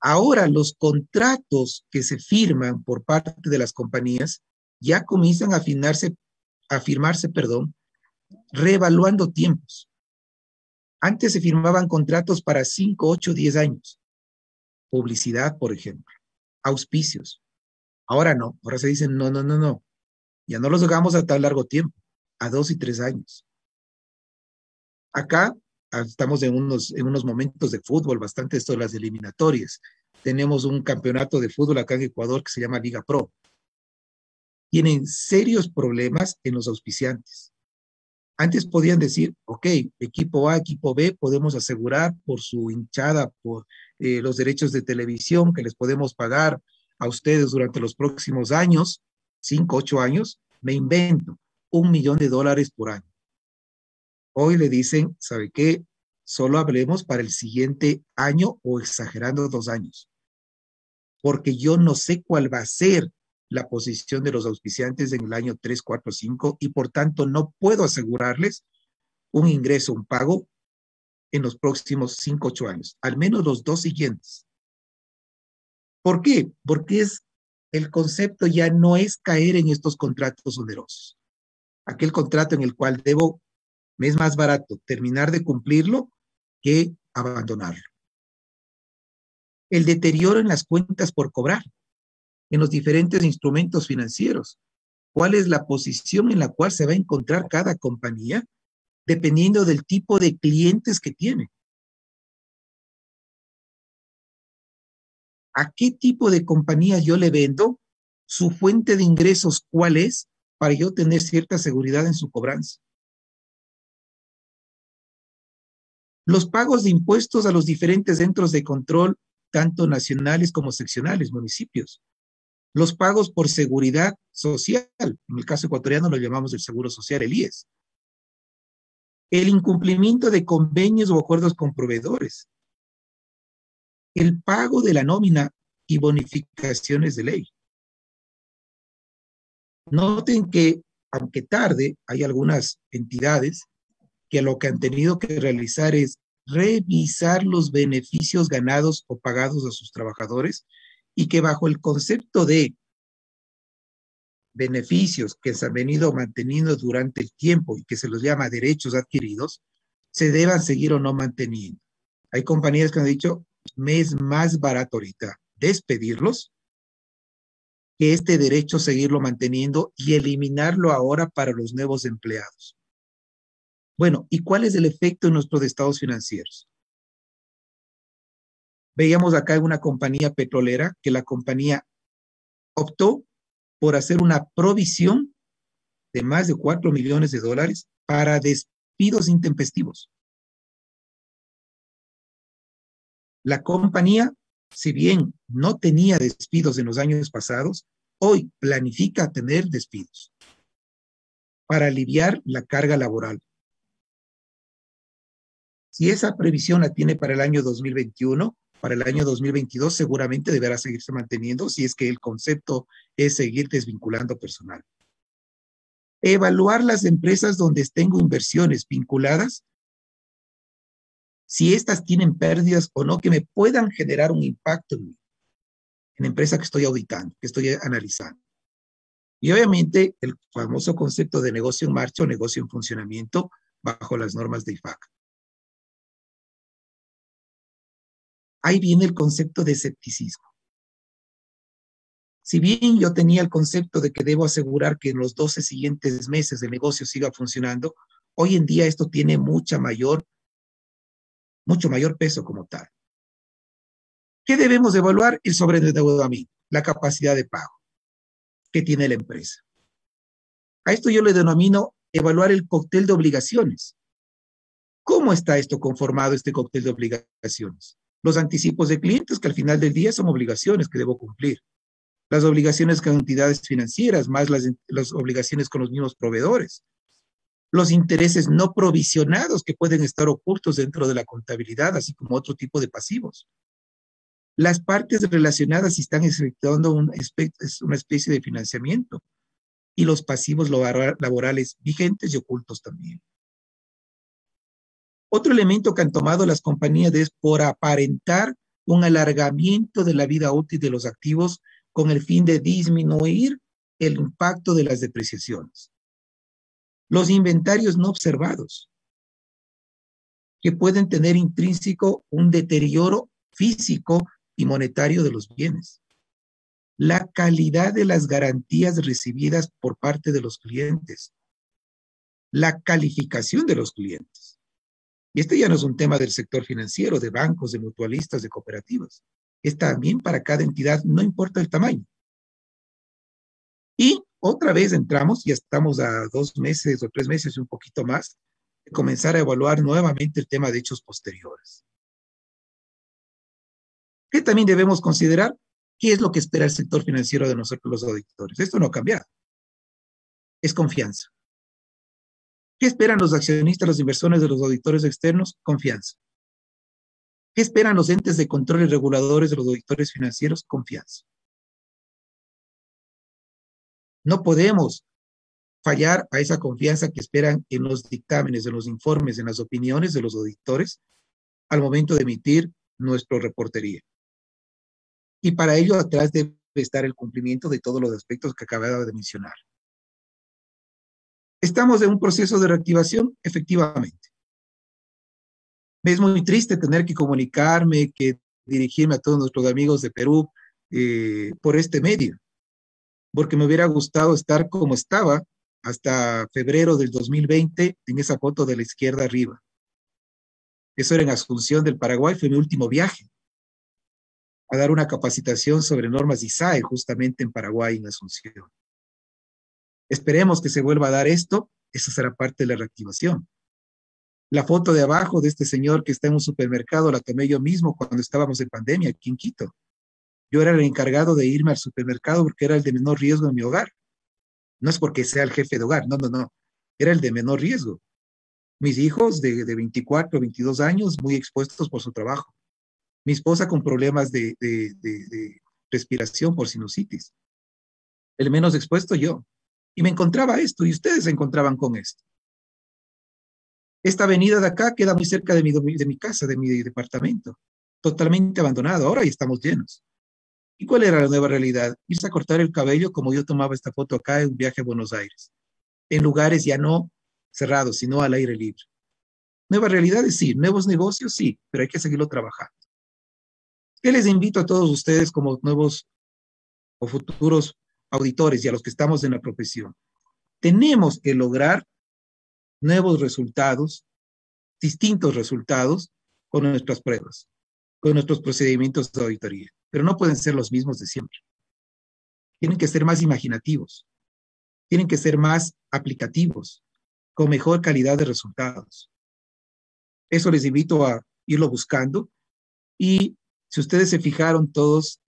Ahora los contratos que se firman por parte de las compañías ya comienzan a firmarse, reevaluando tiempos. Antes se firmaban contratos para 5, 8, 10 años. Publicidad, por ejemplo. Auspicios. Ahora no. Ahora se dicen, no. Ya no los hagamos a tan largo tiempo. A 2 y 3 años. Acá estamos en unos momentos de fútbol, bastante esto de las eliminatorias. Tenemos un campeonato de fútbol acá en Ecuador que se llama Liga Pro. Tienen serios problemas en los auspiciantes. Antes podían decir, ok, equipo A, equipo B, podemos asegurar por su hinchada, por los derechos de televisión que les podemos pagar a ustedes durante los próximos años, 5, 8 años, me invento, $1 millón por año. Hoy le dicen, ¿sabe qué? Solo hablemos para el siguiente año o exagerando 2 años. Porque yo no sé cuál va a ser la posición de los auspiciantes en el año 3, 4, 5 y por tanto no puedo asegurarles un ingreso, un pago en los próximos 5, 8 años, al menos los 2 siguientes. ¿Por qué? Porque el concepto ya no es caer en estos contratos onerosos. Aquel contrato en el cual me es más barato terminar de cumplirlo que abandonarlo. El deterioro en las cuentas por cobrar, en los diferentes instrumentos financieros. ¿Cuál es la posición en la cual se va a encontrar cada compañía dependiendo del tipo de clientes que tiene? ¿A qué tipo de compañía yo le vendo? ¿Su fuente de ingresos cuál es? Para yo tener cierta seguridad en su cobranza. Los pagos de impuestos a los diferentes centros de control, tanto nacionales como seccionales, municipios. Los pagos por seguridad social, en el caso ecuatoriano lo llamamos el seguro social, el IES. El incumplimiento de convenios o acuerdos con proveedores. El pago de la nómina y bonificaciones de ley. Noten que, aunque tarde, hay algunas entidades que lo que han tenido que realizar es revisar los beneficios ganados o pagados a sus trabajadores y que bajo el concepto de beneficios que se han venido manteniendo durante el tiempo y que se los llama derechos adquiridos, se deban seguir o no manteniendo. Hay compañías que han dicho, me es más barato ahorita despedirlos que este derecho seguirlo manteniendo y eliminarlo ahora para los nuevos empleados. Bueno, ¿y cuál es el efecto en nuestros estados financieros? Veíamos acá en una compañía petrolera que la compañía optó por hacer una provisión de más de $4 millones para despidos intempestivos. La compañía, si bien no tenía despidos en los años pasados, hoy planifica tener despidos para aliviar la carga laboral. Si esa previsión la tiene para el año 2021, para el año 2022 seguramente deberá seguirse manteniendo si es que el concepto es seguir desvinculando personal. Evaluar las empresas donde tengo inversiones vinculadas, si estas tienen pérdidas o no, que me puedan generar un impacto en la empresa que estoy auditando, que estoy analizando. Y obviamente el famoso concepto de negocio en marcha o negocio en funcionamiento bajo las normas de IFAC. Ahí viene el concepto de escepticismo. Si bien yo tenía el concepto de que debo asegurar que en los 12 siguientes meses el negocio siga funcionando, hoy en día esto tiene mucho mayor peso como tal. ¿Qué debemos evaluar? El sobreendeudamiento, la capacidad de pago que tiene la empresa. A esto yo le denomino evaluar el cóctel de obligaciones. ¿Cómo está esto conformado, este cóctel de obligaciones? Los anticipos de clientes, que al final del día son obligaciones que debo cumplir. Las obligaciones con entidades financieras, más las obligaciones con los mismos proveedores. Los intereses no provisionados que pueden estar ocultos dentro de la contabilidad, así como otro tipo de pasivos. Las partes relacionadas si están efectuando una especie de financiamiento. Y los pasivos laborales vigentes y ocultos también. Otro elemento que han tomado las compañías es por aparentar un alargamiento de la vida útil de los activos con el fin de disminuir el impacto de las depreciaciones. Los inventarios no observados, que pueden tener intrínseco un deterioro físico y monetario de los bienes. La calidad de las garantías recibidas por parte de los clientes. La calificación de los clientes. Y este ya no es un tema del sector financiero, de bancos, de mutualistas, de cooperativas. Es también para cada entidad, no importa el tamaño. Y otra vez entramos, ya estamos a 2 meses o 3 meses y un poquito más, de comenzar a evaluar nuevamente el tema de hechos posteriores. ¿Qué también debemos considerar? ¿Qué es lo que espera el sector financiero de nosotros los auditores? Esto no ha cambiado. Es confianza. ¿Qué esperan los accionistas, los inversores de los auditores externos? Confianza. ¿Qué esperan los entes de control y reguladores de los auditores financieros? Confianza. No podemos fallar a esa confianza que esperan en los dictámenes, en los informes, en las opiniones de los auditores al momento de emitir nuestra reportería. Y para ello atrás debe estar el cumplimiento de todos los aspectos que acababa de mencionar. ¿Estamos en un proceso de reactivación? Efectivamente. Me es muy triste tener que comunicarme, que dirigirme a todos nuestros amigos de Perú por este medio, porque me hubiera gustado estar como estaba hasta febrero del 2020 en esa foto de la izquierda arriba. Eso era en Asunción del Paraguay, fue mi último viaje a dar una capacitación sobre normas ISAE justamente en Paraguay, en Asunción. Esperemos que se vuelva a dar esto, eso será parte de la reactivación. La foto de abajo de este señor que está en un supermercado la tomé yo mismo cuando estábamos en pandemia aquí en Quito. Yo era el encargado de irme al supermercado porque era el de menor riesgo en mi hogar. No es porque sea el jefe de hogar, no. Era el de menor riesgo. Mis hijos de 24, 22 años, muy expuestos por su trabajo. Mi esposa con problemas de respiración por sinusitis. El menos expuesto yo. Y me encontraba esto, y ustedes se encontraban con esto. Esta avenida de acá queda muy cerca de mi casa, de mi departamento. Totalmente abandonado. Ahora ya estamos llenos. ¿Y cuál era la nueva realidad? Irse a cortar el cabello como yo tomaba esta foto acá en un viaje a Buenos Aires. En lugares ya no cerrados, sino al aire libre. Nuevas realidades, sí. Nuevos negocios, sí. Pero hay que seguirlo trabajando. ¿Qué les invito a todos ustedes como nuevos o futuros auditores y a los que estamos en la profesión? Tenemos que lograr nuevos resultados, distintos resultados con nuestras pruebas, con nuestros procedimientos de auditoría, pero no pueden ser los mismos de siempre. Tienen que ser más imaginativos, tienen que ser más aplicativos, con mejor calidad de resultados. Eso les invito a irlo buscando y si ustedes se fijaron todos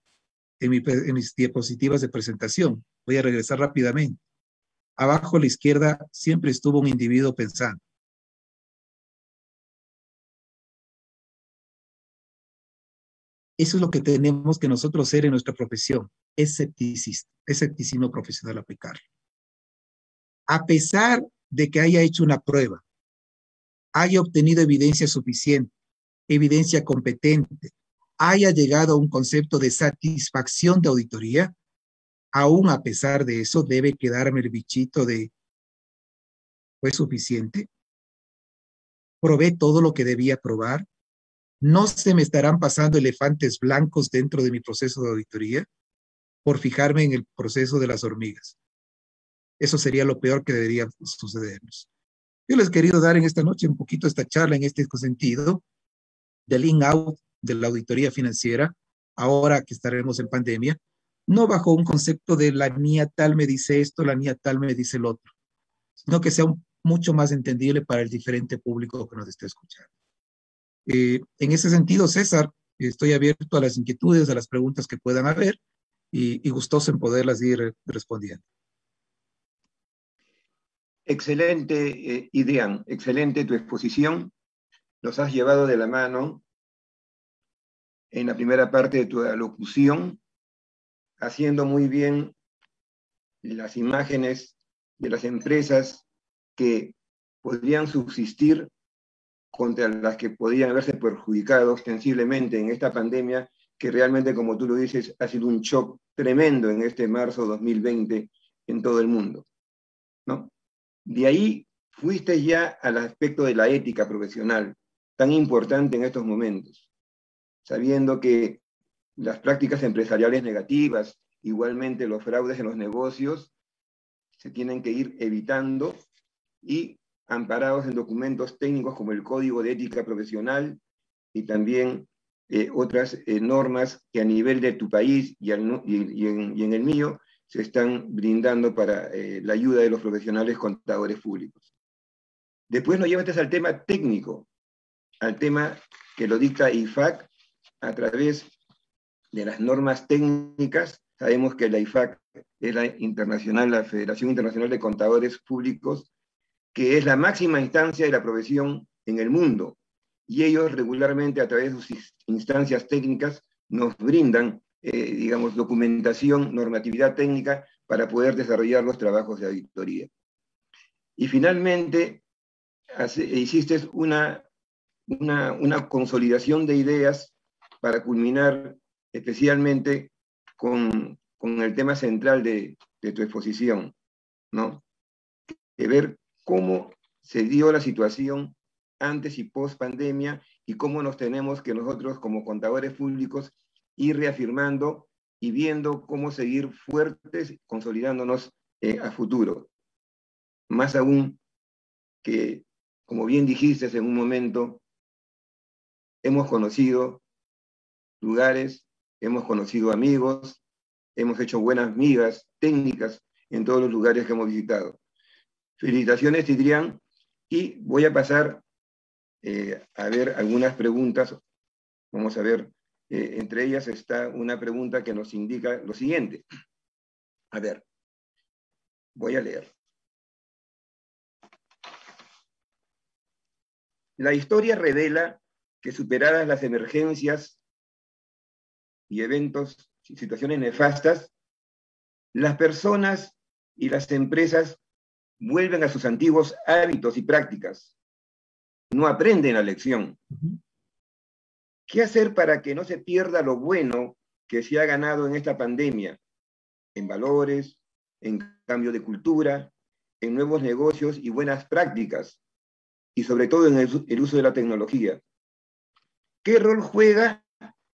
en mis diapositivas de presentación, voy a regresar rápidamente. Abajo a la izquierda siempre estuvo un individuo pensando. Eso es lo que tenemos que nosotros ser en nuestra profesión, escepticismo profesional aplicarlo. A pesar de que haya hecho una prueba, haya obtenido evidencia suficiente, evidencia competente, haya llegado a un concepto de satisfacción de auditoría, Aún a pesar de eso, debe quedarme el bichito de, ¿fue suficiente? ¿Probé todo lo que debía probar? ¿No se me estarán pasando elefantes blancos dentro de mi proceso de auditoría por fijarme en el proceso de las hormigas? Eso sería lo peor que debería sucedernos. Yo les he querido dar en esta noche un poquito esta charla en este sentido del in-out de la auditoría financiera, ahora que estaremos en pandemia, no bajo un concepto de la niña tal me dice esto, la niña tal me dice el otro, sino que sea mucho más entendible para el diferente público que nos esté escuchando. En ese sentido, César, estoy abierto a las inquietudes, a las preguntas que puedan haber y gustoso en poderlas ir respondiendo. Excelente, Idrián, excelente tu exposición. Nos has llevado de la mano en la primera parte de tu alocución, haciendo muy bien las imágenes de las empresas que podrían subsistir contra las que podrían haberse perjudicado ostensiblemente en esta pandemia, que realmente, como tú lo dices, ha sido un shock tremendo en este marzo 2020 en todo el mundo, ¿no? De ahí fuiste ya al aspecto de la ética profesional, tan importante en estos momentos, sabiendo que las prácticas empresariales negativas, igualmente los fraudes en los negocios, se tienen que ir evitando y amparados en documentos técnicos como el Código de Ética Profesional y también otras normas que a nivel de tu país y en el mío se están brindando para la ayuda de los profesionales contadores públicos. Después nos llevaste al tema técnico, al tema que lo dicta IFAC a través de las normas técnicas. Sabemos que la IFAC es la Federación Internacional de Contadores Públicos, que es la máxima instancia de la profesión en el mundo, y ellos regularmente a través de sus instancias técnicas nos brindan, digamos, documentación, normatividad técnica para poder desarrollar los trabajos de auditoría. Y finalmente, hiciste una consolidación de ideas para culminar especialmente con el tema central de tu exposición, ¿no? De ver cómo se dio la situación antes y post pandemia y cómo nos tenemos que nosotros como contadores públicos ir reafirmando y viendo cómo seguir fuertes, consolidándonos a futuro. Más aún que, como bien dijiste en un momento, hemos conocido lugares, hemos conocido amigos, hemos hecho buenas migas técnicas en todos los lugares que hemos visitado. Felicitaciones, Idrián, y voy a pasar a ver algunas preguntas. Vamos a ver, entre ellas está una pregunta que nos indica lo siguiente. A ver, voy a leer. La historia revela que superadas las emergencias y eventos, situaciones nefastas, las personas y las empresas vuelven a sus antiguos hábitos y prácticas. No aprenden la lección. ¿Qué hacer para que no se pierda lo bueno que se ha ganado en esta pandemia? En valores, en cambio de cultura, en nuevos negocios y buenas prácticas, y sobre todo en el uso de la tecnología. ¿Qué rol juega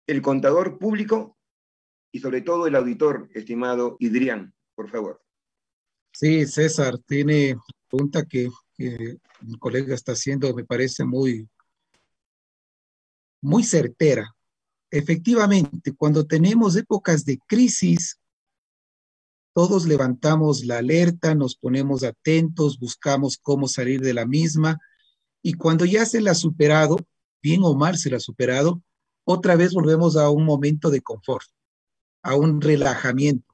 el contador público y sobre todo el auditor, estimado Idrián, por favor? Sí, César, tiene pregunta que mi colega está haciendo, me parece muy certera. Efectivamente, cuando tenemos épocas de crisis, todos levantamos la alerta, nos ponemos atentos, buscamos cómo salir de la misma, y cuando ya se la ha superado, bien o mal se la ha superado, otra vez volvemos a un momento de confort, a un relajamiento.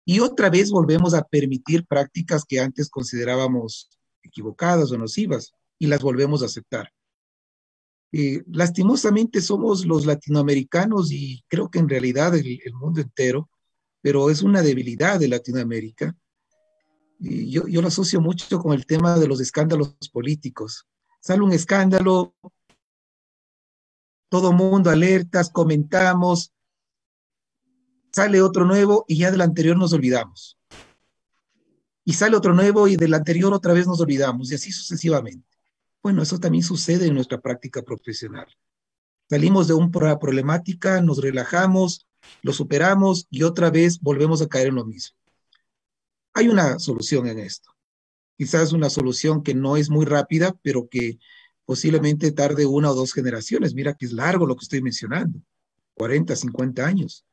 Y otra vez volvemos a permitir prácticas que antes considerábamos equivocadas o nocivas, y las volvemos a aceptar. Lastimosamente somos los latinoamericanos, y creo que en realidad el mundo entero, pero es una debilidad de Latinoamérica. Y yo lo asocio mucho con el tema de los escándalos políticos. Sale un escándalo, todo mundo alertas, comentamos, sale otro nuevo y ya del anterior nos olvidamos. Y sale otro nuevo y del anterior otra vez nos olvidamos, y así sucesivamente. Bueno, eso también sucede en nuestra práctica profesional. Salimos de una problemática, nos relajamos, lo superamos y otra vez volvemos a caer en lo mismo. Hay una solución en esto. Quizás una solución que no es muy rápida, pero que posiblemente tarde 1 o 2 generaciones. Mira que es largo lo que estoy mencionando, 40, 50 años.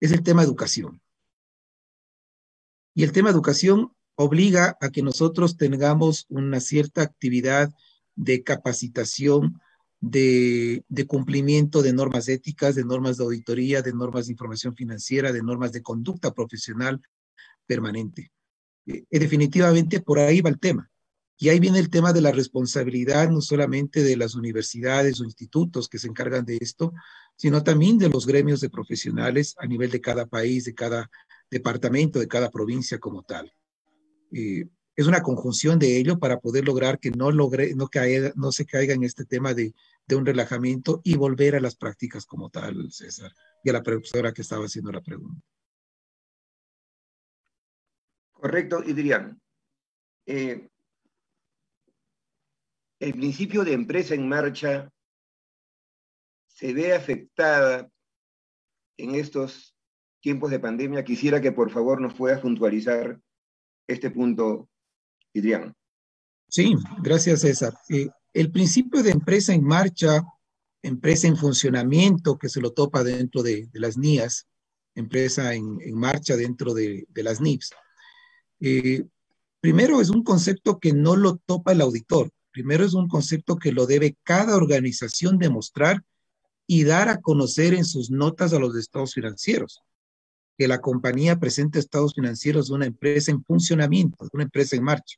Es el tema educación. Y el tema educación obliga a que nosotros tengamos una cierta actividad de capacitación, de cumplimiento de normas éticas, de normas de auditoría, de normas de información financiera, de normas de conducta profesional permanente. Definitivamente por ahí va el tema. Y ahí viene el tema de la responsabilidad, no solamente de las universidades o institutos que se encargan de esto, sino también de los gremios de profesionales a nivel de cada país, de cada departamento, de cada provincia como tal. Es una conjunción de ello para poder lograr que no se caiga en este tema de un relajamiento y volver a las prácticas como tal, César, y a la profesora que estaba haciendo la pregunta. Correcto, Idrián. El principio de empresa en marcha se ve afectada en estos tiempos de pandemia. Quisiera que por favor nos puedas puntualizar este punto, Idrián. Sí, gracias, César. El principio de empresa en marcha, empresa en funcionamiento, que se lo topa dentro de las NIAs, empresa en marcha dentro de las NIPS. Primero es un concepto que no lo topa el auditor. Primero es un concepto que lo debe cada organización demostrar y dar a conocer en sus notas a los estados financieros. Que la compañía presente estados financieros de una empresa en funcionamiento, de una empresa en marcha.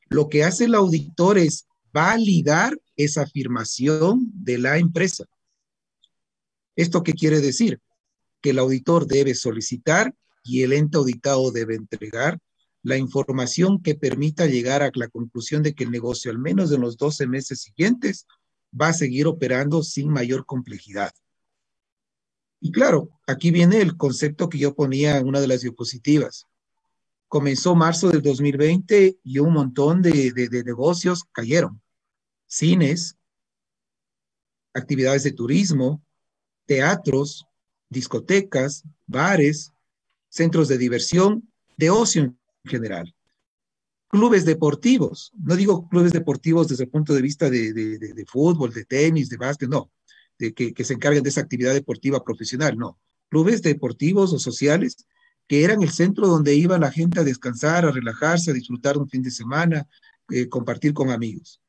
Lo que hace el auditor es validar esa afirmación de la empresa. ¿Esto qué quiere decir? Que el auditor debe solicitar y el ente auditado debe entregar la información que permita llegar a la conclusión de que el negocio, al menos en los 12 meses siguientes, va a seguir operando sin mayor complejidad. Y claro, aquí viene el concepto que yo ponía en una de las diapositivas. Comenzó marzo del 2020 y un montón de negocios cayeron. Cines, actividades de turismo, teatros, discotecas, bares, centros de diversión, de ocio en general. Clubes deportivos, no digo clubes deportivos desde el punto de vista de fútbol, de tenis, de básquet, no, que se encarguen de esa actividad deportiva profesional, no. Clubes deportivos o sociales que eran el centro donde iba la gente a descansar, a relajarse, a disfrutar un fin de semana, compartir con amigos.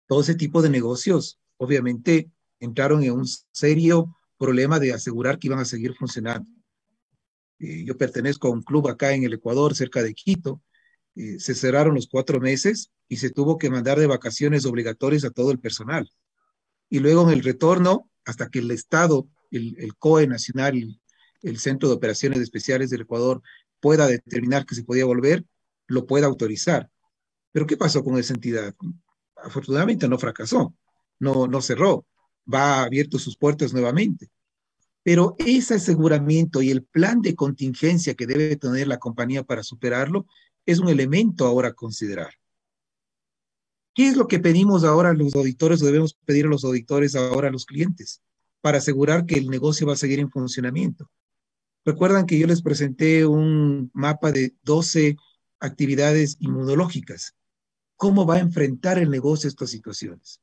Todo ese tipo de negocios, obviamente, entraron en un serio problema de asegurar que iban a seguir funcionando. Yo pertenezco a un club acá en el Ecuador, cerca de Quito. Se cerraron los 4 meses y se tuvo que mandar de vacaciones obligatorias a todo el personal. Y luego en el retorno, hasta que el Estado, el COE nacional, el Centro de Operaciones Especiales del Ecuador, pueda determinar que se podía volver, lo pueda autorizar. Pero ¿qué pasó con esa entidad? Afortunadamente no fracasó, no cerró, va abierto sus puertas nuevamente. Pero ese aseguramiento y el plan de contingencia que debe tener la compañía para superarlo es un elemento ahora a considerar. ¿Qué es lo que pedimos ahora a los auditores o debemos pedir a los auditores ahora a los clientes para asegurar que el negocio va a seguir en funcionamiento? Recuerdan que yo les presenté un mapa de 12 actividades inmunológicas. ¿Cómo va a enfrentar el negocio estas situaciones?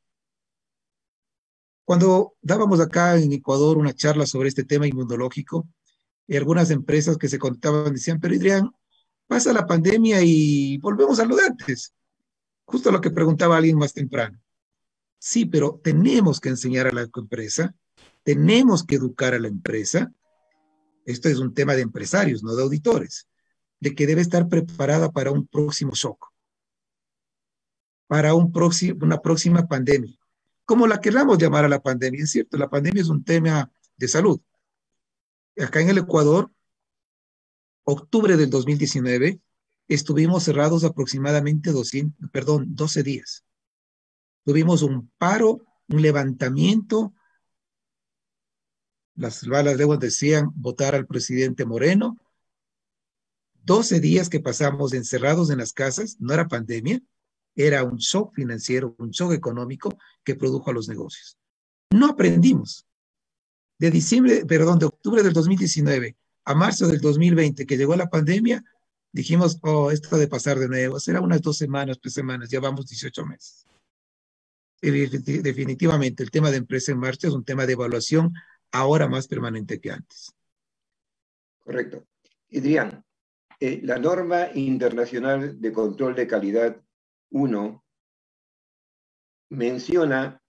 Cuando dábamos acá en Ecuador una charla sobre este tema inmunológico, algunas empresas que se contaban decían, pero Adrián, pasa la pandemia y volvemos a lo de antes. Justo lo que preguntaba alguien más temprano. Sí, pero tenemos que enseñar a la empresa, tenemos que educar a la empresa. Esto es un tema de empresarios, no de auditores, de que debe estar preparada para un próximo shock, para una próxima pandemia. Como la queramos llamar a la pandemia, es cierto, la pandemia es un tema de salud. Acá en el Ecuador, octubre del 2019, estuvimos cerrados aproximadamente 12 días. Tuvimos un paro, un levantamiento Las malas lenguas decían votar al presidente Moreno. 12 días que pasamos encerrados en las casas, no era pandemia, era un shock financiero, un shock económico que produjo a los negocios. No aprendimos. De octubre del 2019 a marzo del 2020, que llegó la pandemia, dijimos, oh, esto de pasar de nuevo, será unas 2 semanas, 3 semanas, ya vamos 18 meses. Y definitivamente el tema de empresa en marcha es un tema de evaluación ahora más permanente que antes. Correcto. Adrián, la norma internacional de control de calidad 1 menciona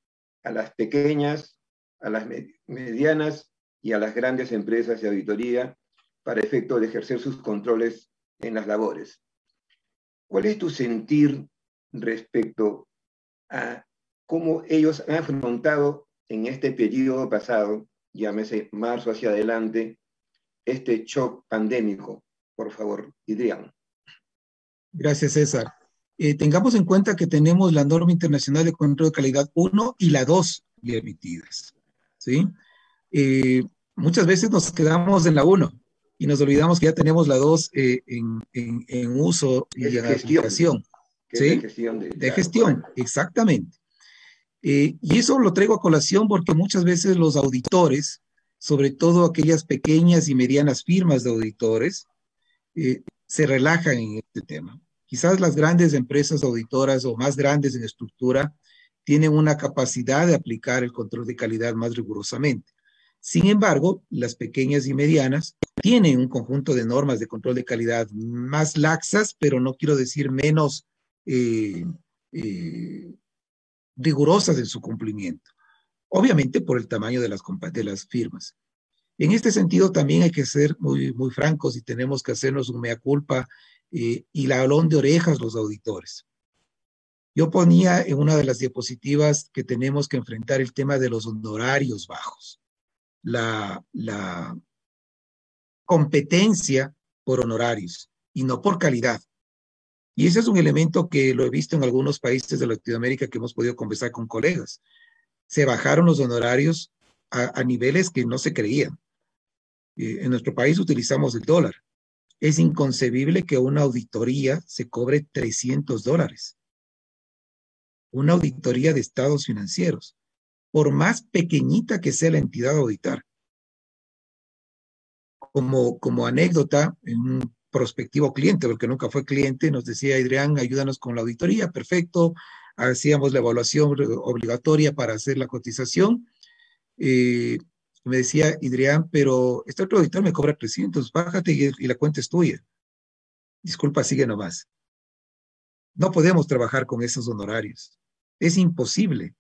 a las pequeñas, a las medianas y a las grandes empresas de auditoría para efecto de ejercer sus controles en las labores. ¿Cuál es tu sentir respecto a cómo ellos han afrontado en este periodo pasado, llámese marzo hacia adelante, este shock pandémico? Por favor, Adrián. Gracias, César. Tengamos en cuenta que tenemos la norma internacional de control de calidad 1 y la 2 ya emitidas, ¿sí? Muchas veces nos quedamos en la 1 y nos olvidamos que ya tenemos la 2 en uso y en aplicación. ¿Sí? De gestión. De gestión, exactamente. Y eso lo traigo a colación porque muchas veces los auditores, sobre todo aquellas pequeñas y medianas firmas de auditores, se relajan en este tema. Quizás las grandes empresas auditoras o más grandes en estructura tienen una capacidad de aplicar el control de calidad más rigurosamente. Sin embargo, las pequeñas y medianas tienen un conjunto de normas de control de calidad más laxas, pero no quiero decir menos rigurosas en su cumplimiento. Obviamente por el tamaño de las firmas. En este sentido también hay que ser muy, muy francos y tenemos que hacernos un mea culpa y la jalón de orejas los auditores. Yo ponía en una de las diapositivas que tenemos que enfrentar el tema de los honorarios bajos. La competencia por honorarios y no por calidad. Y ese es un elemento que lo he visto en algunos países de Latinoamérica que hemos podido conversar con colegas. Se bajaron los honorarios a niveles que no se creían. En nuestro país utilizamos el dólar. Es inconcebible que una auditoría se cobre $300. Una auditoría de estados financieros, por más pequeñita que sea la entidad a auditar. Como anécdota, un prospectivo cliente, porque nunca fue cliente, nos decía, Adrián, ayúdanos con la auditoría, perfecto. Hacíamos la evaluación obligatoria para hacer la cotización. Me decía, Adrián, pero este otro auditor me cobra 300, bájate y la cuenta es tuya. Disculpa, sigue nomás. No podemos trabajar con esos honorarios. Es imposible.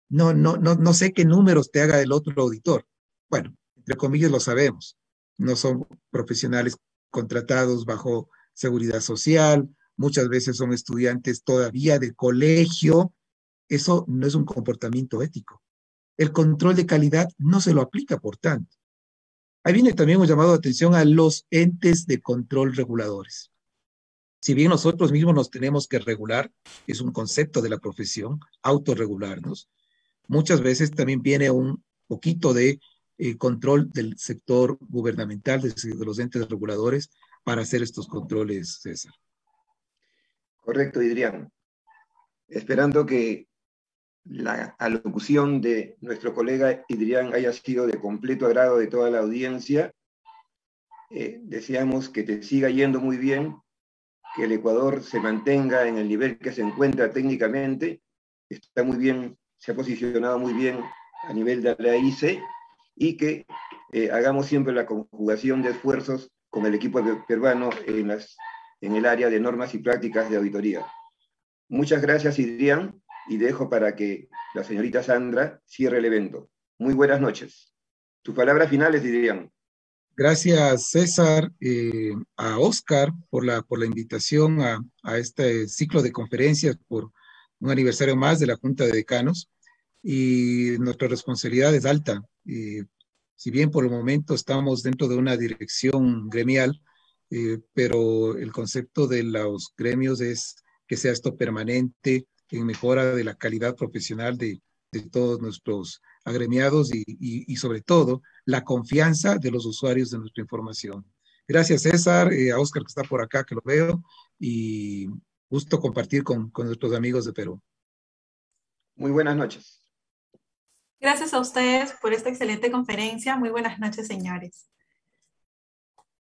No sé qué números te haga el otro auditor. Bueno, entre comillas lo sabemos. No son profesionales contratados bajo seguridad social, muchas veces son estudiantes todavía de colegio. Eso no es un comportamiento ético. El control de calidad no se lo aplica, por tanto. Ahí viene también un llamado de atención a los entes de control reguladores. Si bien nosotros mismos nos tenemos que regular, es un concepto de la profesión, autorregularnos, muchas veces también viene un poquito de control del sector gubernamental, de los entes reguladores, para hacer estos controles, César. Correcto, Adrián. Esperando que la alocución de nuestro colega Adrián haya sido de completo agrado de toda la audiencia. Deseamos que te siga yendo muy bien, que el Ecuador se mantenga en el nivel que se encuentra técnicamente. Está muy bien, se ha posicionado muy bien a nivel de la ICE, y que hagamos siempre la conjugación de esfuerzos con el equipo peruano en el área de normas y prácticas de auditoría. Muchas gracias, Adrián, y dejo para que la señorita Sandra cierre el evento. Muy buenas noches. Tus palabras finales, Adrián. Gracias, César, a Oscar por la invitación a este ciclo de conferencias por un aniversario más de la Junta de Decanos. Y nuestra responsabilidad es alta. Si bien por el momento estamos dentro de una dirección gremial, pero el concepto de los gremios es que sea esto permanente en mejora de la calidad profesional de de todos nuestros agremiados y sobre todo la confianza de los usuarios de nuestra información. Gracias, César, a Oscar que está por acá, que lo veo, y gusto compartir con nuestros amigos de Perú. Muy buenas noches. Gracias a ustedes por esta excelente conferencia. Muy buenas noches, señores.